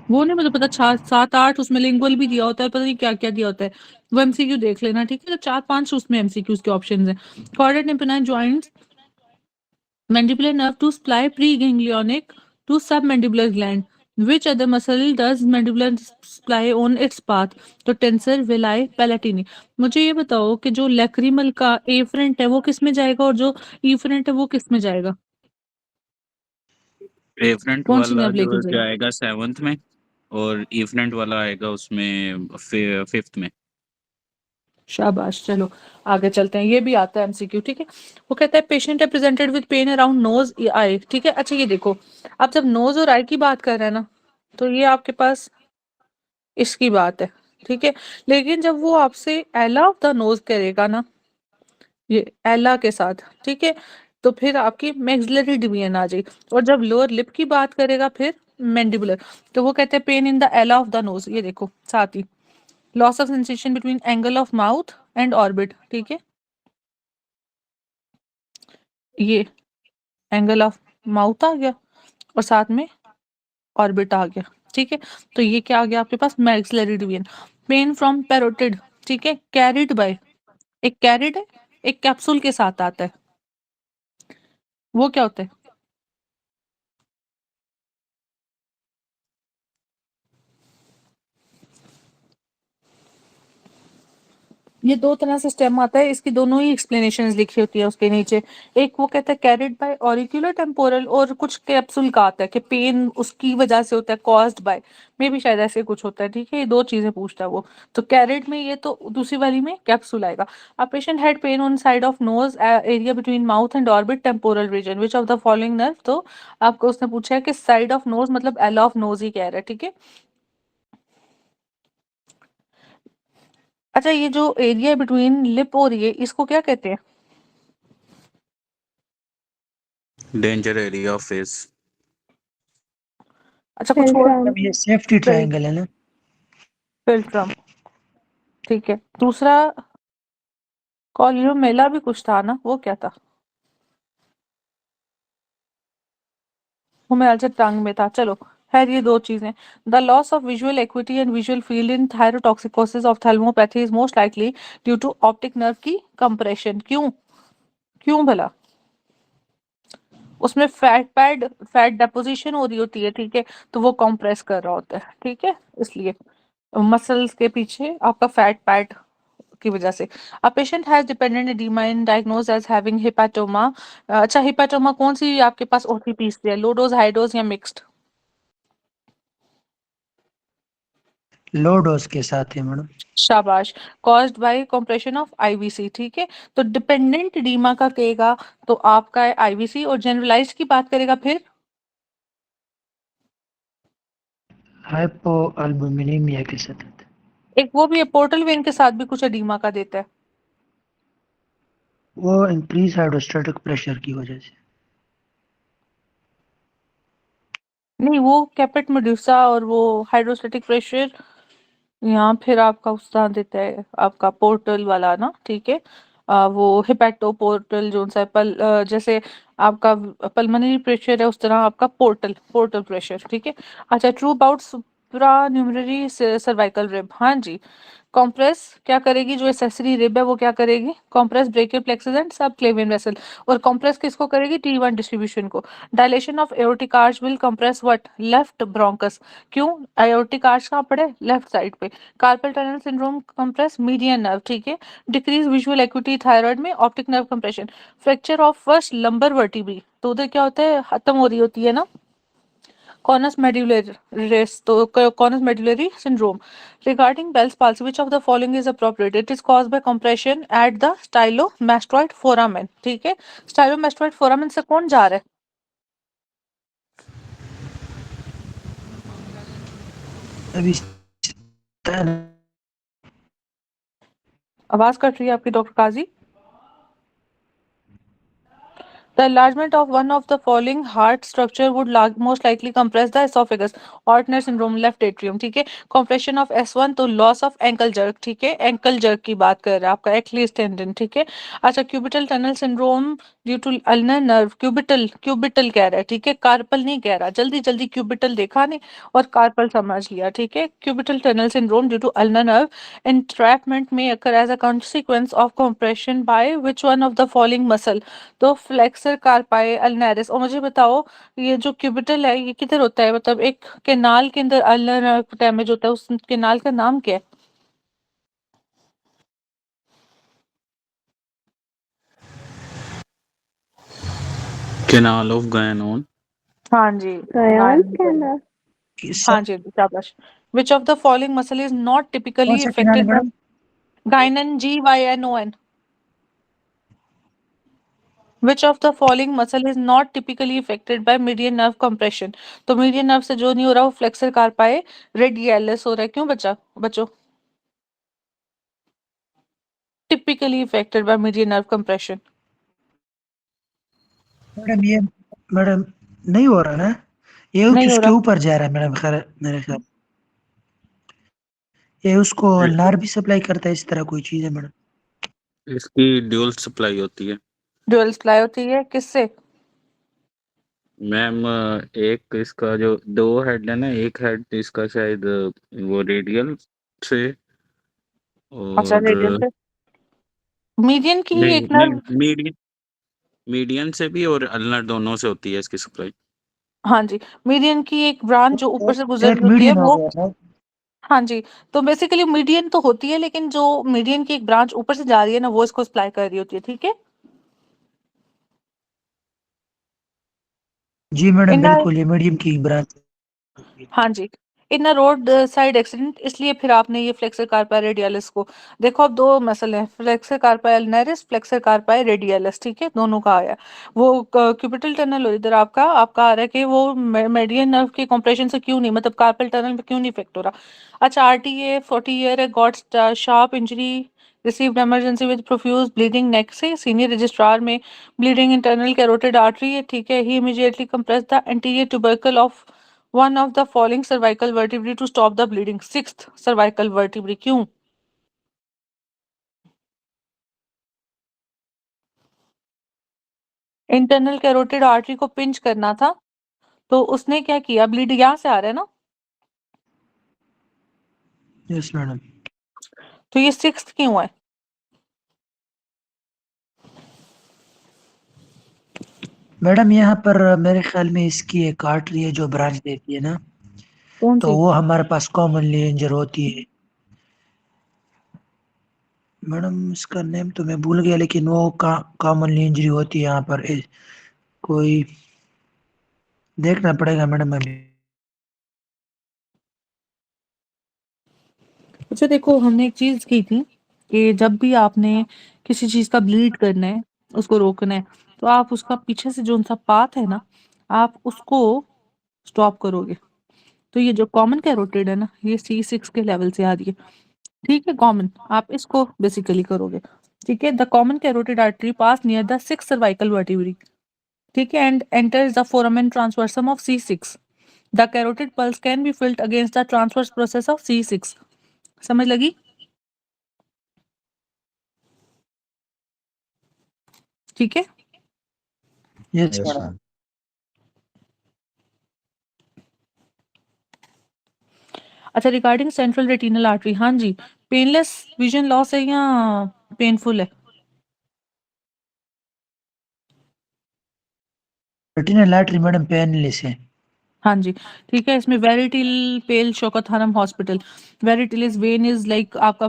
वो नहीं मुझे पता, 7-8 उसमें लिंगुअल भी दिया होता है, पता नहीं क्या-क्या दिया होता है। वो एमसीक्यू देख लेना, ठीक है? तो 4-5 उसमें एमसीक्यूज़ के ऑप्शंस हैं। Chorda tympani joins mandibular nerve to supply preganglionic to submandibular gland. Which other muscle does mandibular supply on its path? तो टेंसर विलाई पैलेटिनी। मुझे ये बताओ कि जो लैक्रिमल का एफरेंट है वो किस में जाएगा और जो इफरेंट है वो किस में जाएगा? रेफरेंट कौन सी वाला नर्व लेके जो जाएगा? जाएगा 7th में, और इफरेंट वाला आएगा उसमें 5th में। शाबाश, चलो आगे चलते हैं। ये भी आता है एमसीक्यू, ठीक है। वो कहता है पेशेंट है presented with pain around nose eye, ठीक है। अच्छा ये देखो, आप जब नोज और आई की बात कर रहे हैं ना, तो ये आपके पास इसकी बात है, ठीक है। लेकिन जब वो आपसे एला ऑफ द नोज करेगा ना, ये एला के साथ, ठीक है, तो फिर आपकी मैक्सिलरी डिवीजन आ जाएगी। और जब लोअर लिप की बात करेगा फिर मैंडिबुलर। तो वो कहते हैं pain in the ala of the nose, ये देखो साथ ही loss of sensation between angle of mouth and orbit, ठीक है। ये एंगल ऑफ माउथ आ गया और साथ में ऑर्बिट आ गया, ठीक है। तो ये क्या आ गया आपके पास? Maxillary division. Pain from parotid, ठीक है, कैरिड बाय, एक कैरिड है, एक कैप्सूल के साथ आता है। वो क्या होता है? ये 2 तरह से स्टेम आता है, इसकी दोनों ही एक्सप्लेनेशंस लिखी होती है उसके नीचे। एक वो कहता है कैरिड बाय ऑरिक्यूलर टेम्पोरल, और कुछ कैप्सूल का आता है कि पेन उसकी वजह से होता है, कॉज्ड बाय, मे बी शायद ऐसे कुछ होता है, ठीक है। ये 2 चीजें पूछता है वो। तो कैरिड में ये, तो दूसरी वाली में कैप्सूल आएगा। A patient had pain on side of nose area between mouth and orbit temporal region, which of the following nerve. तो आपको उसने पूछा है कि साइड ऑफ नोज मतलब एल ऑफ नोज ही कह रहा है, ठीक है। अच्छा ये जो एरिया बिटवीन लिप और ये, इसको क्या कहते हैं? Danger area of face. अच्छा कुछ और? फिल्ट्रम। अब ये सेफ्टी ट्रायंगल है ना? फिल्ट्रम, ठीक है। दूसरा कॉलियोमेला भी कुछ था ना, वो क्या था? वो मेरे ख्याल से टंग में था। चलो खैर, ये 2 चीजें। The loss of visual acuity and visual field in thyrotoxicosis of ophthalmopathy is most likely due to optic nerve की कंप्रेशन। क्यों? क्यों भला? उसमें फैट डेपोजिशन हो रही होती है, ठीक है, तो वो कंप्रेस कर रहा होता है, ठीक है, इसलिए मसल्स के पीछे आपका फैट पैड की वजह से। A patient has dependent oedema in diagnose as having hepatoma. अच्छा हेपाटोमा कौन सी आपके पास ओटीपी से है, लो डोज, हाई डोज या मिक्स्ड? लो डोज के साथ है मैडम। शाबाश। Caused by compression of IVC, ठीक है। तो डिपेंडेंट एडिमा का कहेगा तो आपका है आईवीसी, और जनरलाइज्ड की बात करेगा फिर हाइपो अल्बुमिनीमिया के साथ है। एक वो भी है, पोर्टल वेन के साथ भी कुछ एडिमा का देता है। वो इंक्रीज हाइड्रोस्टेटिक प्रेशर की वजह से। नहीं, वो कैपेट मेडुसा और वो हाइड्रोस्टेटिक प्रेशर, यहाँ फिर आपका उस्ताद देता है आपका पोर्टल वाला ना, ठीक है। वो हिपैटो पोर्टल जो सा है, जैसे आपका पल्मोनरी प्रेशर है उस तरह आपका पोर्टल पोर्टल प्रेशर, ठीक है। अच्छा, ट्रू अबाउट सुप्रान्यूमररी सर्वाइकल रिब, हाँ जी। कॉम्प्रेस क्या करेगी, जो एसेसरी रिब है वो क्या करेगी, कॉम्प्रेस ब्रेकियल प्लेक्सस एंड सब क्लेवियन वेसल। और कॉम्प्रेस किसको करेगी, T1 डिस्ट्रीब्यूशन को। Dilation of aortic arch will compress what, left bronchus. क्यों, एओर्टिक आर्च कहाँ पड़े, लेफ्ट साइड पे। Carpal tunnel syndrome compress median nerve, ठीक है। डिक्रीज विजुअल एक्यूटी थायराइड में, optic nerve compression. Fracture of first lumbar vertebrae, तो उधर क्या होता है, खत्म हो रही होती है ना, कॉनस मेडुलरिस, तो conus medullary syndrome. Regarding Bell's palsy, which of the following is appropriate? It is caused by compression at the stylomastoid foramen, ठीक है। stylomastoid foramen से कौन जा रहा है, अभी आवाज कट रही है आपकी doctor Qazi. The enlargement of one of the following heart structure would most likely compress the esophagus. Ortner syndrome, left atrium, ठीक है। Compression of S1 तो loss of ankle jerk, ठीक है। ankle jerk की बात कर रहा है आपका Achilles tendon, ठीक है। अच्छा, cubital tunnel syndrome due to ulnar nerve, cubital कह रहा है, ठीक है, कार्पल नहीं कह रहा। जल्दी जल्दी cubital देखा नहीं और कार्पल समझ लिया, ठीक है। cubital tunnel syndrome due to ulnar nerve entrapment may occur as a consequence of compression by which one of the following muscle, तो फ्लेक्सर कार्पाई अल्नारिस। और मुझे बताओ, ये जो क्यूबिटल है ये किधर होता है, मतलब एक केनाल के अंदर अल्नर डैमेज होता है, उस केनाल का नाम क्या है। Canal of Guyon. हाँ जी, कयान गायन के का। अंदर। हाँ जी, शाबाश। Which of the following muscle is not कौन टिपिकली सा किनाल है affected by madam? Guyon, GYNON। Which of the following muscle is not typically affected by median nerve compression? तो मीडियन नर्व से जो नहीं हो रहा वो फ्लेक्सर कार्पाई रेडियलिस हो रहा है, क्यों बचा बच्चों, typically affected by median nerve compression। Madam ये मैडम नहीं हो रहा ना, ये नहीं हो उसके रहा। ऊपर जा रहा है मैडम, खैर मेरे ख्याल ये उसको नार भी सप्लाई करता है, इस तरह कोई चीज है मैडम। इसकी ड्यूल सप्लाई होती है ड्यूअल सप्लाई होती है किससे, मैम। एक इसका जो दो हेड है ना, एक हेड इसका शायद वो रेडियल से, अच्छा रेडियल और से, मीडियन की ही नहीं एक नहीं, नर्व। मीडियन मीडियन से भी और अल्नर दोनों से होती है इसकी सप्लाई। हाँ जी, मीडियन की एक ब्रांच जो ऊपर से गुजर एक रही होती है मीडियन हो वो, गया ना। हाँ जी। तो बेसिकली मीडियन तो होती है, लेकिन जो मीडियन की एक ब्रांच ऊपर से जा रही है ना वो इसको सप्लाई कर रही होती है, ठीक है। जी मैडम इन बिल्कुल, ये मीडियम की ब्रांच। हाँ जी, इन अ रोड साइड एक्सीडेंट, इसलिए फिर आपने ये फ्लेक्सर कार्पाई रेडियलिस को देखो। अब दो मसल हैं, फ्लेक्सर कार्पाई अल्नारिस, फ्लेक्सर कार्पाई रेडियलिस, ठीक है, दोनों का आया। वो क्यूबिटल टनल इधर आपका आपका आ रहा है कि वो मेडियन नर्व के कंप्रेशन से क्यों नहीं, मतलब कार्पल टनल में क्यों नहीं इफेक्ट हो रहा। अच्छा, RTA 40 ईयर है, got sharp injury, received emergency with profuse bleeding neck से, सीनियर रजिस्ट्रार में ब्लीडिंग इंटरनल कैरोटिड आर्टरी है, ठीक है। He immediately compress the anterior tubercle of one of the following cervical vertebrae to stop the bleeding, sixth cervical vertebrae, क्यों, इंटरनल कैरोटिड आर्टरी को पिंच करना था, तो उसने क्या किया, ब्लीड यहाँ से आ रहा है ना, यस मैडम। तो ये सिक्स्थ क्यों है, मैडम यहाँ पर मेरे ख्याल में इसकी एक आर्टरी है जो ब्रांच देती है ना, कौन तो सी। वो हमारे पास कॉमनली इंजर होती है। मैडम इसका नेम तो मैं भूल गया, लेकिन वो कॉमनली इंजरी होती है यहाँ पर। कोई देखना पड़ेगा मैडम अभी। अच्छा देखो, हमने एक चीज़ की थी कि जब भी आपने किसी चीज़ का ब्लीड करना है, उसको रोकना है, तो आप उसका पीछे से जो-सा पाथ है ना, आप उसको स्टॉप करोगे। तो ये जो कॉमन कैरोटिड है ना, ये C6 के लेवल से आ रही है। ठीक है, कॉमन, आप इसको बेसिकली करोगे। ठीक है, the common carotid artery pass near the 6th cervical vertebrae. ठीक है, and enters the foramen transversum of C6. The carotid pulse can be felt against the transverse process of C6. समझ लगी? ठीक है? Yes Yes, madam. ma'am. अच्छा, रिगार्डिंग सेंट्रल रेटिनल आर्टरी, हाँ जी, पेनलेस विजन लॉस है या पेनफुल है? रेटिनल आर्टरी मैडम पेनलेस है। हाँ जी, ठीक है, इसमें वेरिटिल पेल शौकत-खानम हॉस्पिटल, वेरिटिल इज़ वेन इज़ लाइक आपका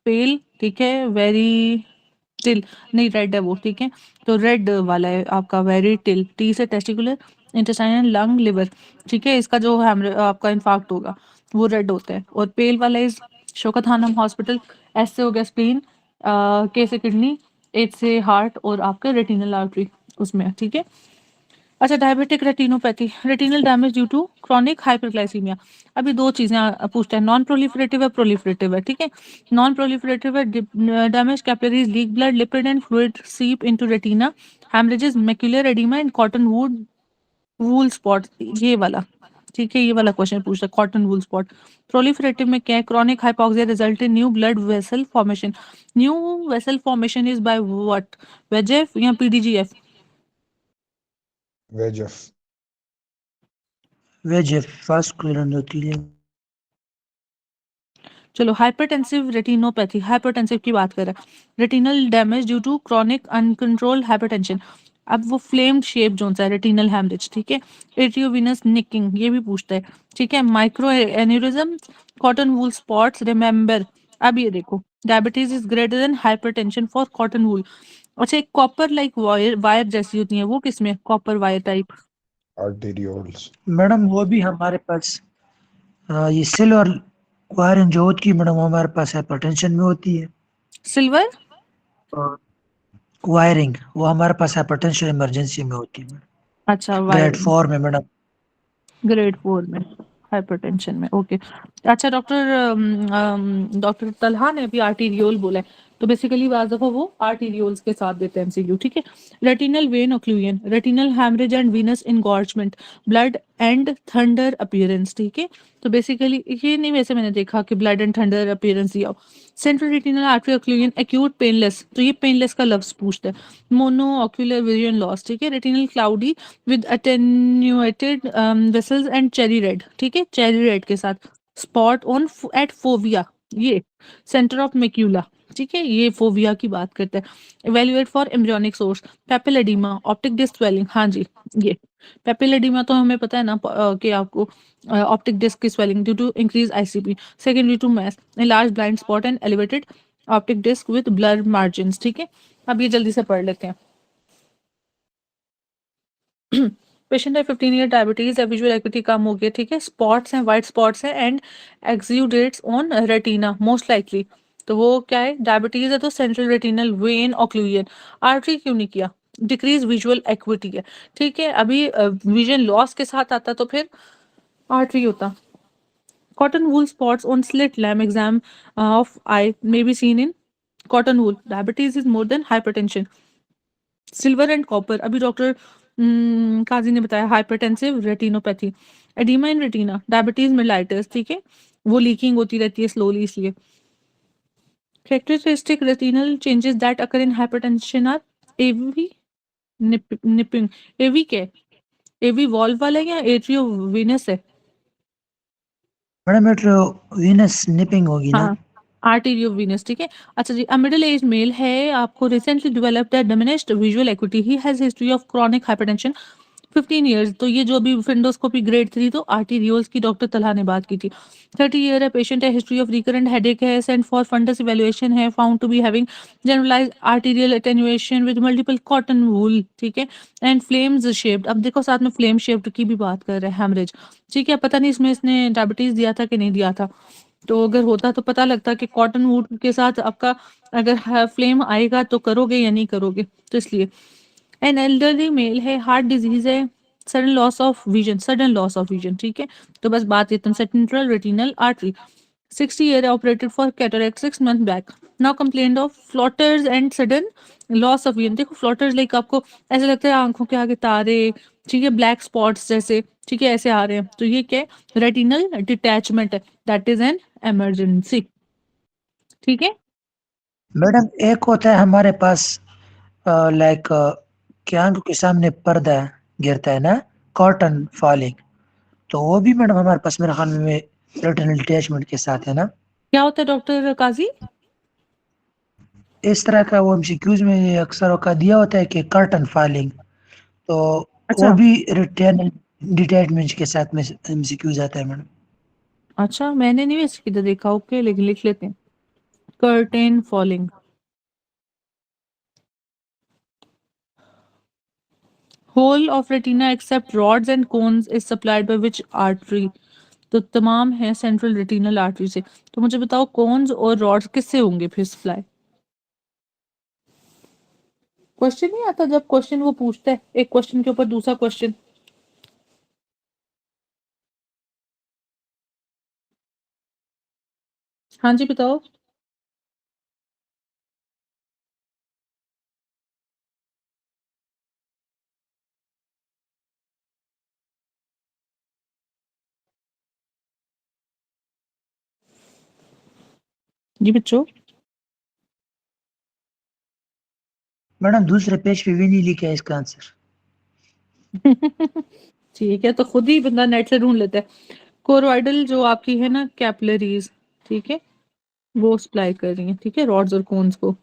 पेल, ठीक है, वेरिटिल नहीं रेड है वो, ठीक है, तो रेड वाला है आपका वेरिटिल, टी से टेस्टिकुलर, इंटेस्टाइन, लंग, लिवर, ठीक है, इसका जो आपका इन्फार्क्ट होगा, वो रेड होता है, और पेल वाला इज़ शौकत-खानम हॉस्पिटल, एस से हो गया स्प्लीन, के से किडनी, एच से हार्ट और आपका रेटिनल आर्टरी उसमें, ठीक है। अच्छा, diabetic retinopathy, retinal damage due to chronic hyperglycaemia. अभी 2 चीज़ें पूछते हैं, नॉन प्रोलिफरेटिव है, प्रोलिफरेटिव है, ठीक है? नॉन प्रोलिफरेटिव है, damage capillaries, leak blood, lipid and fluid seep into retina, haemorrhages, macular oedema and cotton wool spot, ये वाला, ठीक है? ये वाला क्वेश्चन पूछता है, कॉटन वूल स्पॉट। प्रोलिफरेटिव में क्या है? Chronic hypoxia result in new blood vessel formation. New vessel formation is by what? VEGF या PDGF? VEGF. वेज फास्कुलर एंडोथेलियम। चलो, हाइपरटेंसिव रेटिनोपैथी, हाइपरटेंसिव की बात करें, retinal damage due to chronic uncontrolled hypertension. अब वो फ्लेम्ड शेप जो सा है रेटिनल हैमरेज, ठीक है, एट्रियोविनस निकिंग, ये भी पूछता है, ठीक है, micro aneurysm, cotton wool spots, remember. अब ये देखो, diabetes is greater then hypertension for cotton wool. अच्छा, एक कॉपर लाइक वायर वायर जैसी होती है, वो किसमें? Copper wire type. Arterioles. Madam वो भी हमारे पास ये सिल्वर वायरिंग जो होती है मैडम, वो हमारे पास हाइपरटेंशन में होती है। सिल्वर, और वायरिंग वो हमारे पास हाइपरटेंशन इमरजेंसी में होती है मैडम, अच्छा ग्रेड वायरिंग, 4 में मैडम। ग्रेड 4 में, हाइपरटेंशन में, ओके। अच्छा, डॉक्टर तलहा ने अभी आर्टीरियोल बोला है, तो बेसिकली बात देखो, वो आर्टीरियोल्स के साथ देते हैं एमसीक्यू, ठीक है। Retinal vein occlusion, retinal haemorrhage and venous engorgement, blood and thunder appearance, ठीक है। तो बेसिकली ये नहीं, वैसे मैंने देखा कि ब्लड एंड थंडर अपीयरेंस दिया हो। Central retinal artery occlusion, acute painless, तो ये पेनलेस का लफ्ज पूछता है। मोनो ऑक्यूलर विजन लॉस, ठीक है। Retinal cloudy with attenuated vessels and cherry red, ठीक है, चेरी रेड के साथ। स्पॉट ऑन एट फोविया, ये सेंटर ऑफ मेक्यूला, ठीक है, ये फोविया की बात करते हैं। Evaluate for embryonic source, papilla optic disc swelling, हाँ जी, ये पेपिल तो हमें पता है ना कि आपको ऑप्टिक डिस्क की swelling due to increase ICP, second due to mass, large blind spot and elevated optic disc with blur margin, ठीक है। अब ये जल्दी से पढ़ लेते हैं। पेशेंट है 15 ईयर, डायबिटीज है, विजुअल एक्टिविटी कम हो गया, ठीक है, स्पॉट्स हैं, वाइट स्पॉट्स हैं and exudates on retina most likely. तो वो क्या है? डायबिटीज है तो central retinal vein occlusion. Artery क्यों नहीं किया? डिक्रीज विजुअल एक्विटी है, ठीक है। अभी विजन लॉस के साथ आता तो फिर आर्टरी होता। Cotton wool spots on slit lamp exam of eye may be seen in cotton wool, diabetes is more than hypertension. Silver and copper, अभी डॉक्टर काजी ने बताया, hypertensive retinopathy, oedema in retina, diabetes mellitus, ठीक है, वो लीकिंग होती रहती है स्लोली, इसलिए। Characteristic retinal changes that occur in hypertension are AV nipping, AV क्या है? एवी वॉल्व वाला है या एट्रियो वेनस है? मैडम वीनस निपिंग होगी ना। हाँ, आर्टेरियो वेनस, ठीक है। अच्छा जी, मिडिल एज मेल है, आपको recently developed diminished visual equity, he has history of chronic hypertension 15 years. तो ये जो अभी फिंडोस्कोपी ग्रेड 3, तो आर्टीरियोल्स की डॉक्टर तलहा ने बात की थी। 30 ईयर है, पेशेंट है, हिस्ट्री ऑफ रिकरेंट हेडेक है, सेंट फॉर फंडस इवैल्यूएशन है, found to be having generalised arterial attenuation with multiple cotton wool, ठीक है, एंड फ्लेम्स शेप्ड। अब देखो, साथ में फ्लेम शेप्ड की भी बात कर रहे हैं, हेमरेज, ठीक है। पता नहीं इसमें इसने डायबिटीज दिया था कि नहीं दिया था। तो अगर होता तो पता लगता कि कॉटन वुड के साथ आपका अगर फ्लेम आएगा तो करोगे या नहीं करोगे। तो इसलिए एन एल्डरली मेल है, हार्ट डिजीज है, सडन लॉस ऑफ विजन, ठीक है। तो बस बात खत्म। Central retinal artery 60 year operated for cataract 6 months back. Now complained of floaters and sudden loss of vision. देखो फ्लोटर्स लाइक आपको ऐसा लगता है आंखों के आगे तारे, ठीक है, ब्लैक स्पॉट्स जैसे, ठीक है, ऐसे आ रहे हैं। तो ये क्या है? रेटिनल डिटैचमेंट है, दैट इज एन इमरजेंसी, ठीक है। मैडम एक होता है हमारे पास लाइक कि आंखों के सामने पर्दा गिरता है ना, कॉटन फॉलिंग, तो वो भी मैडम हमारे पास मेरे ख्याल में रेटिनल डिटैचमेंट के साथ है ना। क्या होता है डॉक्टर काजी? इस तरह का वो एमसीक्यूज में अक्सर का दिया होता है कि कर्टन फॉलिंग, तो वो अच्छा भी रेटिनल डिटैचमेंट के साथ में एमसीक्यूज आता है मैडम। अच्छा, मैंने नहीं वैसे किधर देखा। ओके, लेकिन लिख लेते हैं, curtain falling. Whole of retina except rods and cones is supplied by which artery? तो तमाम है सेंट्रल रेटिनल आर्टरी से। तो मुझे बताओ कोन्स और रॉड्स किससे होंगे फिर सप्लाई? क्वेश्चन नहीं आता जब क्वेश्चन वो पूछता है एक क्वेश्चन के ऊपर दूसरा क्वेश्चन। हाँ जी बताओ। जी बच्चों। मैडम दूसरे पेज पे भी नहीं लिखा है इसका आंसर। ठीक है, तो खुद ही बंदा नेट से ढूंढ लेता है। कोरोइडल जो आपकी है ना कैपिलरीज, ठीक है, वो सप्लाई कर रही है, ठीक है, रॉड्स और कोन्स को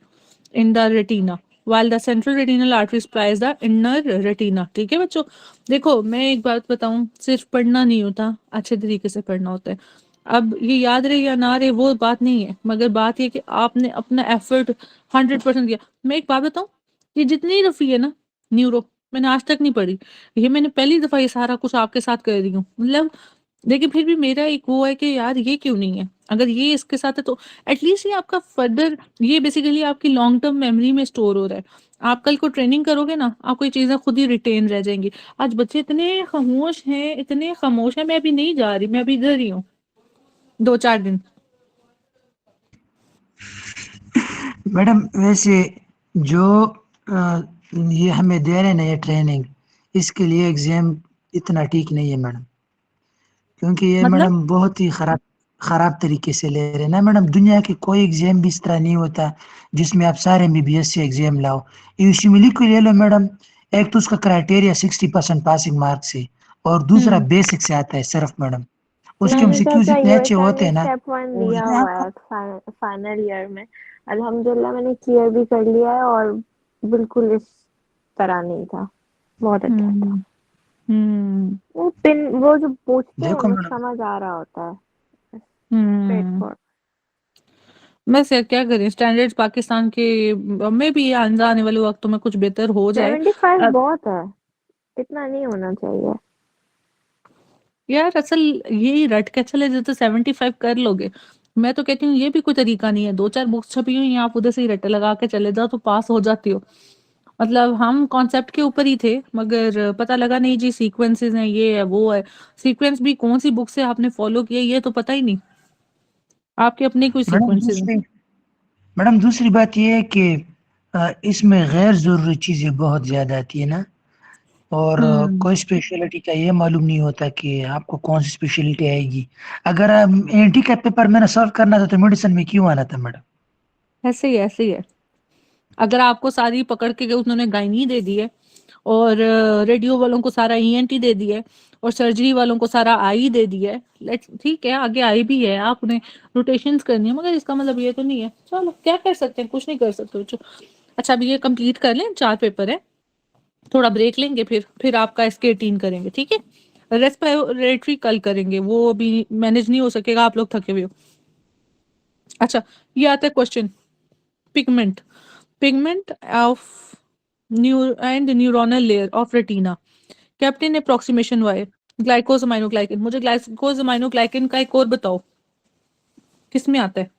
in the retina, while the central retinal artery supplies the inner retina, ठीक है बच्चों। देखो मैं एक बात बताऊं, सिर्फ पढ़ना नहीं होता, अच्छे तरीके से पढ़ना होता है। अब ये याद रहे या ना रहे वो बात नहीं है, मगर बात ये कि आपने अपना एफर्ट 100% दिया। मैं एक बात बताऊं, ये जितनी रफी है ना न्यूरो, मैंने आज तक नहीं पढ़ी। ये मैंने पहली दफा ये सारा कुछ आपके साथ कर रही हूँ, मतलब। लेकिन फिर भी मेरा एक वो है कि यार ये क्यों नहीं है, अगर ये इसके साथ है तो एटलीस्ट ये आपका फर्दर, ये बेसिकली आपकी लॉन्ग टर्म मेमोरी में स्टोर हो रहा है। आप कल को ट्रेनिंग करोगे ना, आपको ये चीजें खुद ही रिटेन रह जाएंगी। आज बच्चे इतने खामोश हैं, इतने खामोश हैं। मैं अभी नहीं जा रही, मैं अभी इधर ही हूँ 2-4 दिन। मैडम वैसे जो ये हमें दे रहे हैं ना ये ट्रेनिंग, इसके लिए एग्जाम इतना ठीक नहीं है मैडम, क्योंकि ये मतलब मैडम बहुत ही खराब खराब तरीके से ले रहे हैं ना मैडम। दुनिया के कोई एग्जाम भी इस तरह नहीं होता जिसमें आप सारे एमबीबीएस से एग्जाम लाओ। यूसीमिली को ले लो मैडम, एक तो उसका क्राइटेरिया 60% पासिंग मार्क से, और दूसरा बेसिक से आता है सिर्फ मैडम। उसके मैंने एमसीक्यूज चाचा इतने अच्छे यूएसआर होते में हैं ना, स्टेप 1 वो दिया इतने हुआ आपको। है फाइनल ईयर में। अल्हम्दुलिल्लाह मैंने क्लियर भी कर लिया है, और बिल्कुल इस तरह नहीं था, बहुत अच्छा था। हम्म हम्म वो जो पूछते हैं देखो वो मैडम, समझ आ रहा होता है, स्ट्रेट हम्म फॉरवर्ड। बस यार क्या करें, स्टैंडर्ड्स पाकिस्तान के में भी आने वाले वक्तों में कुछ बेहतर हो जाए। 75 बहुत है, इतना नहीं होना चाहिए। यार असल यही रट के चले जाए तो 75 कर लोगे। मैं तो कहती हूँ ये भी कोई तरीका नहीं है, 2-4 बुक्स छपी हुई हैं, आप उधर से ही रट्टे लगा के चले जाओ तो पास हो जाती हो। मतलब हम कॉन्सेप्ट के ऊपर ही थे, मगर पता लगा नहीं जी सीक्वेंसेस हैं, ये है वो है। सीक्वेंस भी कौन सी बुक से आपने फॉलो किया ये तो पता ही नहीं, आपके अपने कोई मैडम सीक्वेंसेस हैं। दूसरी मैडम दूसरी बात ये है कि इसमें गैर जरूरी चीजें बहुत ज्यादा आती है ना, और हम्म कोई स्पेशलिटी का ये मालूम नहीं होता कि आपको कौन सी स्पेशलिटी आएगी। अगर एनटी का पेपर मैंने सॉल्व करना था तो मेडिसिन में क्यों आना था मैडम। ऐसे ही ऐसे ही है। अगर आपको सारी पकड़ के उन्होंने गायनी दे दी है, और रेडियो वालों को सारा ईएनटी दे दिया है, और सर्जरी वालों को सारा आई दे दिया है, लेट्स ठीक है आगे आई भी है, आप उन्हें रोटेशंस करनी है, मगर इसका मतलब ये तो नहीं है। चलो क्या कर सकते हैं, कुछ नहीं कर सकते बच्चों। अच्छा अभी ये कंप्लीट कर लें, 4 पेपर है, थोड़ा ब्रेक लेंगे, फिर आपका इसके 18 करेंगे, ठीक है। रेस्पिरेटरी कल करेंगे, वो अभी मैनेज नहीं हो सकेगा, आप लोग थके हुए हो। अच्छा ये आता है question, pigment pigment of new and neuronal layer of retina, kept in approximation by glycosaminoglycan. मुझे ग्लाइकोजमाइनोग्लाइकन का एक और बताओ। किस में आता है?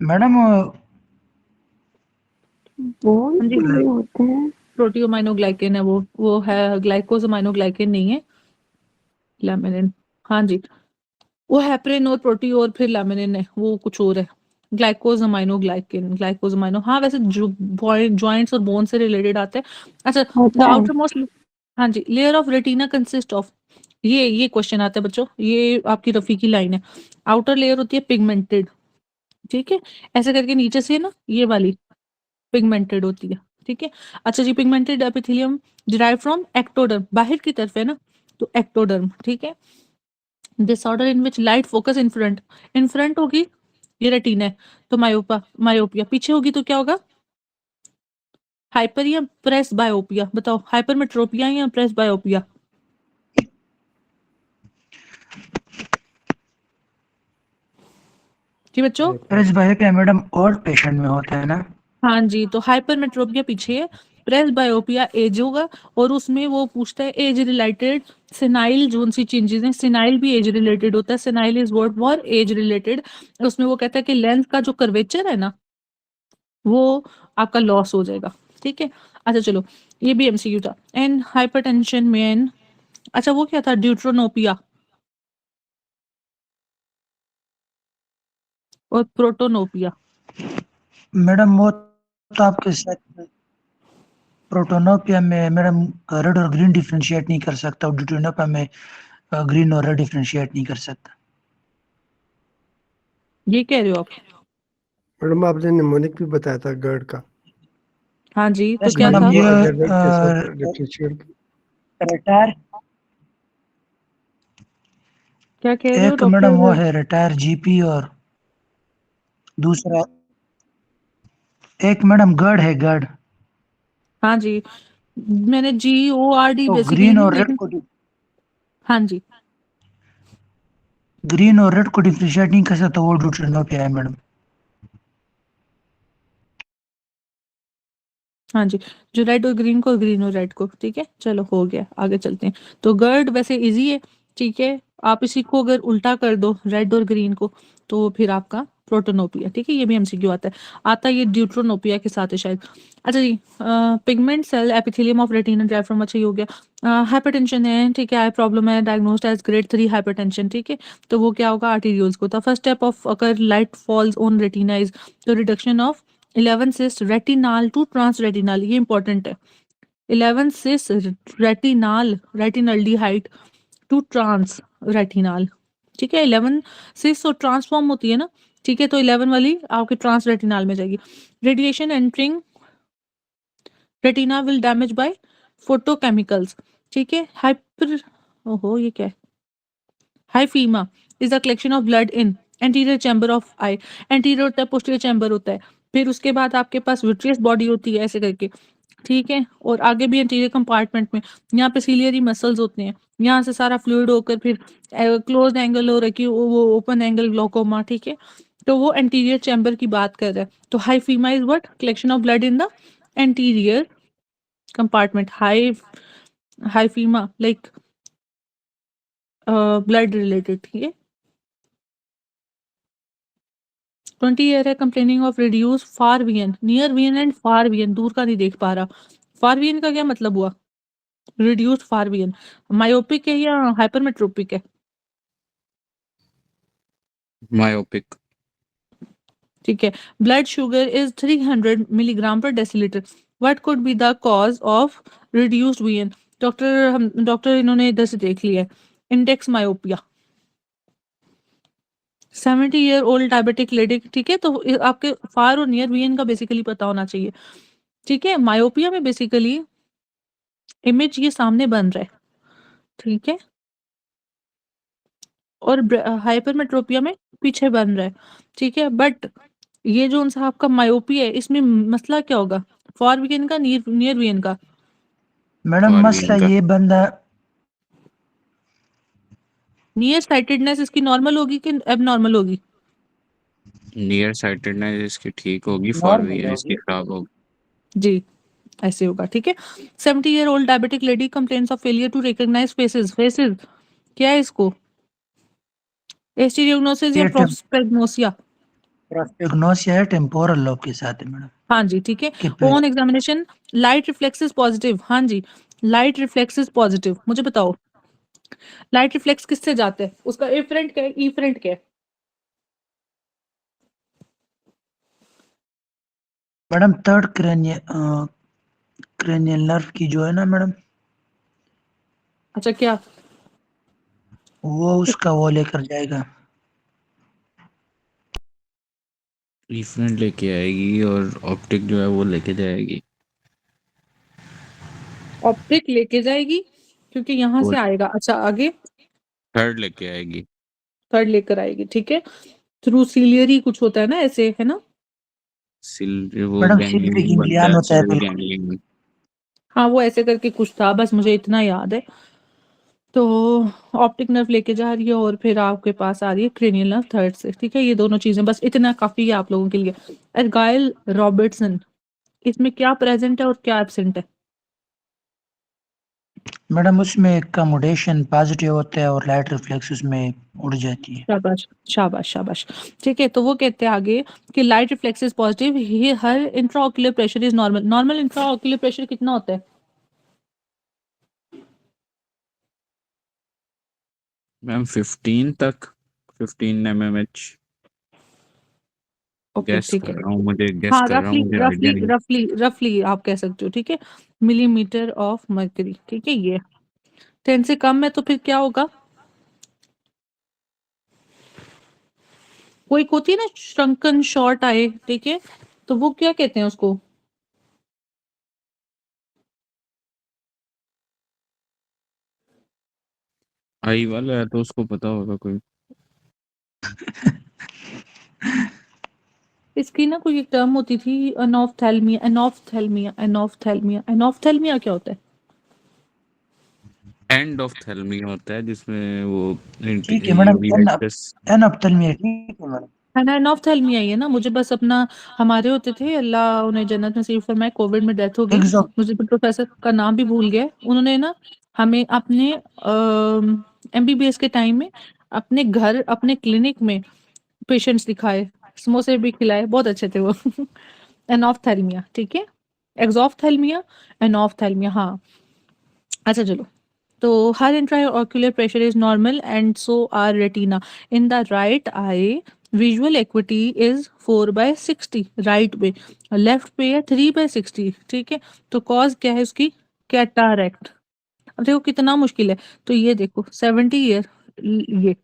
मैडम बोन हाँ जी। में भी होते हैं। प्रोटियोमाइनोग्लाइकेन है वो है, ग्लाइकोसामाइनोग्लाइकेन नहीं है। लैमिनिन, हाँ जी, वो हेपरिन और प्रोटी और फिर लैमिनिन है, वो कुछ और है। ग्लाइकोसामाइनो, हाँ वैसे जो जॉइंट्स और बोन से रिलेटेड आते हैं। अच्छा, द होता है। आउटर मोस्ट, हाँ जी, layer of retina consist of, ये क्वेश्चन आता है बच्चों, ये आपकी रफी की लाइन है। आउटर लेयर होती है पिगमेंटेड, ठीक है, ऐसे करके नीचे से ना ये वाली पिगमेंटेड होती है, ठीक है। अच्छा जी, pigmented epithelium derive from ectoderm, बाहर की तरफ है ना, तो एक्टोडर्म, ठीक है। Disorder in which light focus in front होगी, ये रेटिना है, तो मायोपिया, पीछे होगी तो क्या होगा? हाइपर या प्रेस बायोपिया, बताओ, हाइपरमेट्रोपिया या प्रेस बायोपिया? जी बच्चों, प्रेस बायोपिया मैडम ओल्ड पेशेंट में होता है ना? हाँ जी, तो हाइपरमेट्रोपिया पीछे है, प्रेस बायोपिया एज होगा, और उसमें वो पूछता है एज रिलेटेड सेनाइल जोन सी चेंजेस हैं, सेनाइल भी एज रिलेटेड होता है, senile is word for age related. उसमें वो कहता है कि लेंस का जो कर्वेचर है ना, वो आपका लॉस हो जाएगा, ठीक है। अच्छा चलो, ये भी एमसीक्यू था। एंड हाइपरटेंशन में अच्छा वो क्या था? ड्यूट्रोनोपिया और प्रोटोनोपिया। मैडम वो तो आपके साथ प्रोटोनोपिया में मैडम रेड और ग्रीन डिफरेंशिएट नहीं कर सकता, और ड्यूटेनोपिया में ग्रीन और रेड डिफरेंशिएट नहीं कर सकता। ये कह रहे हो आप? मैडम आपने निमोनिक भी बताया था गर्ड का। हाँ जी, तो यस क्या मैडम, था? वो ये अदर रेड के साथ डिफरेंशिएट। रिटायर, क्या कह रहे हो एक मैडम वो डॉक्टर? है रिटायर जीपी, और दूसरा एक मैडम गढ़ है, गढ़। हाँ जी, मैंने GORD तो बेसिकली ग्रीन नहीं, और रेड लेकिन को हाँ जी, ग्रीन और रेड को डिफरेंशिएट नहीं कर सकता, वो ड्यूटेनोपिया है मैडम। हाँ जी, जो रेड और ग्रीन को, ग्रीन और रेड को, ठीक है। चलो हो गया, आगे चलते हैं। तो गर्ड वैसे इजी है, ठीक है, आप इसी को अगर उल्टा कर दो रेड और ग्रीन को, तो फिर आपका प्रोटोनोपिया, ठीक है। ये भी एमसीक्यू आता है ये ड्यूट्रोनोपिया के साथ है शायद। अच्छा जी, pigment cell epithelium of retina diaphragm, अच्छा ये हो गया। हाइपरटेंशन है, ठीक है, आई प्रॉब्लम है, डायग्नोस्ड एज ग्रेड 3 हाइपरटेंशन, ठीक है। तो वो क्या होगा? आर्टीरियोल्स को। द फर्स्ट स्टेप ऑफ अगर light falls on retina is the reduction of 11 cis retinal to trans retinal, ये इंपॉर्टेंट है। 11 cis retinaldehyde to trans retinal, ठीक है। 11 सिस और ट्रांसफॉर्म होती है ना, ठीक है, तो 11 वाली आपके ट्रांस रेटिनाल में जाएगी। Radiation entering retina will damage by photochemicals, ठीक है। हाइपर, ओहो ये क्या है? Hyphaema is the collection of blood in anterior chamber of eye, anterior होता है, पोस्टीरियर चैम्बर होता है, फिर उसके बाद आपके पास विट्रियस बॉडी होती है ऐसे करके, ठीक है, और आगे भी एंटीरियर कंपार्टमेंट में यहाँ पे सीलियरी मसल्स होते हैं, यहाँ से सारा फ्लूइड होकर फिर क्लोज एंगल हो रखी वो ओपन एंगल ग्लोकोमा, ठीक है। तो वो एंटीरियर चैम्बर की बात कर रहा है। तो hyphaema is what? Collection of blood in the anterior compartment. Hyphaema like blood related, ठीक है। 20 ईयर है, complaining of reduce far vision, near vision and far vision, दूर का नहीं देख पा रहा। फार वीएन का क्या मतलब हुआ? रिड्यूस्ड फार वीएन मायोपिक है या हाइपरमेट्रोपिक है? मायोपिक। ठीक है। Blood sugar is 300 milligram per decilitre, what could be the cause of reduced vision? Doctor इन्होंने इधर से देख लिया है, index myopia. 70 year old diabetic lady, ठीक है, तो आपके फार और नियर वीएन का बेसिकली पता होना चाहिए, ठीक है। मायोपिया में बेसिकली इमेज ये सामने बन रहा है, ठीक है, और हाइपरमेट्रोपिया में पीछे बन रहा है, ठीक है। बट ये जो उनसा आपका मायोपी है, इसमें मसला क्या होगा? फॉर वीएन का, नियर वीएन का? मैडम फार मसला वीएन का। ये बंदा नियर साइटेडनेस इसकी नॉर्मल होगी कि एबनॉर्मल होगी? नियर साइटेडनेस इसकी ठीक होगी, फार नॉर्मल वीएन इसकी होगी। खराब होगी। जी, ऐसे होगा, ठीक है। 70 year old diabetic lady complains of failure to recognise faces, क्या है इसको? एस्टीरियोग्नोसिस या ये प्रोस्पेग्नोसिया? प्रोस्पेग्नोसिया है, टेम्पोरल लोब के साथ है मैडम हाँ जी, ठीक है। के पे। On examination light reflexes positive. हाँ जी, लाइट रिफ्लेक्सेस पॉजिटिव। मुझे बताओ लाइट रिफ्लेक्स किससे जाते हैं? उसका एफरेंट क्या है, ईफरेंट क्या है? मैडम थर्ड क्रेनियल नर्व की जो है ना मैडम, अच्छा क्या? वो उसका वो लेकर जाएगा। रिफरेंट लेके आएगी और ऑप्टिक जो है वो लेके जाएगी। ऑप्टिक लेके जाएगी क्योंकि यहाँ वो से आएगा। अच्छा आगे थर्ड लेके आएगी। थर्ड लेकर आएगी, ठीक है। थ्रू सीलियरी कुछ होता है ना, ऐसे है ना? वो मैडम सिल्वरी गैंग्लियन बनता गैंग्लियन है, होता है सिल्वर बिल्कुल। गैंग्लियन। हाँ वो ऐसे करके कुछ था, बस मुझे इतना याद है। तो ऑप्टिक नर्व लेके जा रही है और फिर आपके पास आ रही है क्रेनियल नर्व थर्ड से, ठीक है। ये दोनों चीजें बस इतना काफी है आप लोगों के लिए। एर्गाइल रॉबर्टसन, इसमें क्या प्रेजेंट है और क्या एब्सेंट है? मैडम उसमें कमोडेशन पॉजिटिव होता है और लाइट रिफ्लेक्स उसमें उड़ जाती है। शाबाश शाबाश शाबाश, ठीक है। तो वो कहते हैं आगे कि लाइट रिफ्लेक्स इज पॉजिटिव, ये her intraocular pressure is normal. Normal intraocular pressure कितना होता है? मैम 15 तक, 15 mmH। ओके गैस ठीक कर है। रहा हूँ, मुझे गैस हाँ कर रहा हूँ, रफली मुझे रफली आइडिया नहीं। रफली रफली आप कह सकते हो, ठीक है। मिलीमीटर ऑफ मर्करी, ठीक है। ये 10 से कम है तो फिर क्या होगा? वो एक होती है ना श्रंकन शॉर्ट आए, ठीक है। तो वो क्या कहते हैं उसको? आई वाला है तो उसको पता होगा कोई। इसकी ना कोई एक टर्म होती थी, अनॉफ्थैल्मिया अनॉफ्थैल्मिया अनॉफ्थैल्मिया अनॉफ्थैल्मिया क्या होता है? एंड ऑफ थैलमी होता है जिसमें वो ठीक है मैडम, यूवी एन एक्सेस। एन अप्थेल्मिया, ठीक है मैडम। है ना, एनॉफ्थैल्मिया ही है ना। मुझे बस अपना, हमारे होते थे, अल्लाह उन्हें जन्नत नसीब फरमाए, कोविड में डेथ हो गई। एक्सो मुझे तो प्रोफेसर का नाम भी भूल गया। उन्होंने ना हमें अपने एमबीबीएस के टाइम में अपने घर अपने क्लिनिक में पेशेंट्स दिखाए, समोसे भी खिलाए, बहुत अच्छे थे वो। एनॉफ्थैल्मिया, ठीक है। एक्सॉफ्थैल्मिया, एनॉफ्थैल्मिया, हाँ। अच्छा चलो, तो हर intraocular pressure is normal and so are retina. In the right eye, visual acuity is 4/60 right पे, लेफ्ट पे है 3/60, ठीक है। तो कॉज क्या है उसकी? कैटारैक्ट। अब देखो कितना मुश्किल है। तो ये देखो 70 ईयर, ये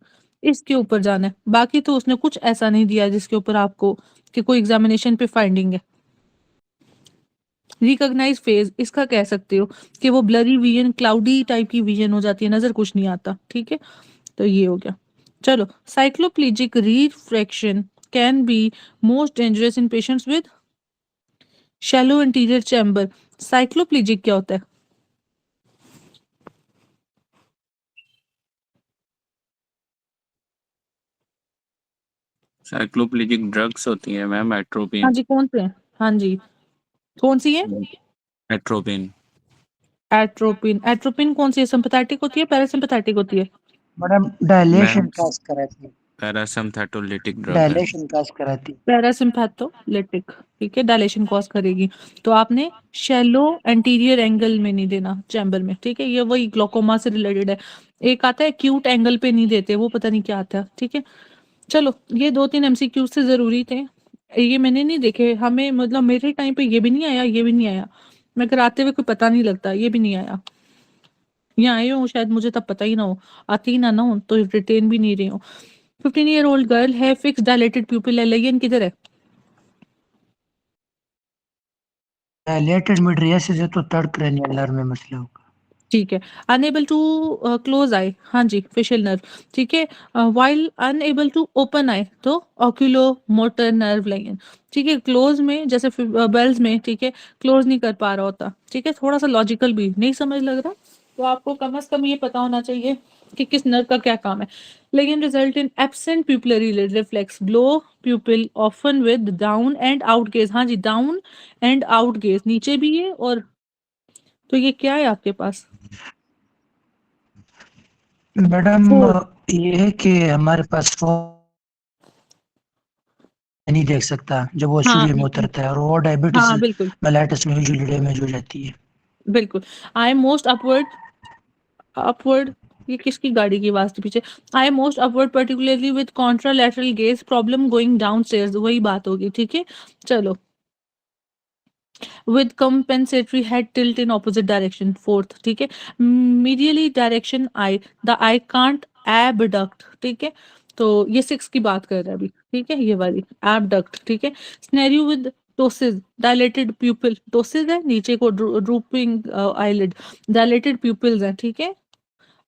इसके ऊपर जाना है। बाकी तो उसने कुछ ऐसा नहीं दिया जिसके ऊपर आपको कि कोई एग्जामिनेशन पे फाइंडिंग है। रिकॉग्नाइज फेज इसका कह सकते हो कि वो ब्लरी विजन, क्लाउडी टाइप की विजन हो जाती है, नजर कुछ नहीं आता, ठीक है। तो ये हो गया। चलो, cycloplegic refraction can be most dangerous in patients with shallow interior chamber. Cycloplegic क्या होता है? साइक्लोप्लेजिक ड्रग्स होती है मैम, हाँ एट्रोपिन। जी, कौन से हैं? हाँ जी, कौन सी है? एट्रोपिन। एट्रोपिन। एट्रोपिन कौन सी है? सिंपैथेटिक होती है, पैरासिम्पैथेटिक होती है? मैडम डायलेशन मैम काज कराती है, पैरासिम्पैथोलिटिक ड्रग है। डायलेशन काज कराती है। पैरासिम्पैथोलिटिक, ठीक है, डायलेशन कॉज करेगी। तो आपने शैलो एंटीरियर एंगल में नहीं देना चैम्बर में, ठीक है। ये वही ग्लोकोमा से रिलेटेड है। एक आता है एक्यूट एंगल पे नहीं देते, वो पता नहीं क्या आता है, ठीक है। चलो, ये 2-3 एमसीक्यू से जरूरी थे। ये मैंने नहीं देखे, हमें मतलब मेरे टाइम पे ये भी नहीं आया, ये भी नहीं आया। मैं कराते हुए कोई पता नहीं लगता, ये भी नहीं आया। यहाँ आए हो शायद, मुझे तब पता ही ना हो, आती ही ना हो तो रिटेन भी नहीं रही हो। 15-year-old गर्ल है, फिक्स डायलेटेड प्यूपिल है, लेगियन किधर है? डायलेटेड मिड्रियासिस है तो थर्ड क्रेनियल नर्व में मसला होगा। ठीक है। अनएबल टू क्लोज आई, हाँ जी, फेशियल नर्व, ठीक है। वाइल अनएबल टू ओपन आई तो ऑक्यूलो मोटर नर्व लाइन, ठीक है। क्लोज में जैसे बेल्स में, ठीक है, क्लोज नहीं कर पा रहा होता, ठीक है। थोड़ा सा लॉजिकल भी नहीं समझ लग रहा तो आपको कम से कम ये पता होना चाहिए कि किस नर्व का क्या काम है। लेकिन result in absent pupillary reflex, blow प्यूपिल often with down and out gauge. हाँ जी, डाउन एंड आउट गेज, नीचे भी है और, तो ये क्या है आपके पास? मैडम फोर्थ ये है कि हमारे पास फोन नहीं देख सकता जब वो हाँ स्टूडियो में उतरता है, और वो डायबिटीज हाँ बिल्कुल मेलाइटिस में यूजुअली डैमेज हो जाती है। बिल्कुल। आई मोस्ट अपवर्ड अपवर्ड ये किसकी गाड़ी की आवाज थी पीछे? I most upward particularly with contralateral gauge problem going down stairs, वही बात होगी, ठीक है। चलो, with compensatory head tilt in opposite direction, fourth, ठीक है। medially direction eye, the eye can't abduct, ठीक है। तो ये 6 की बात कर रहा है अभी, ठीक है, ये वाली abduct, ठीक है। scenario with ptosis, dilated pupil, ptosis है नीचे को drooping eyelid, dilated pupils है, ठीक है।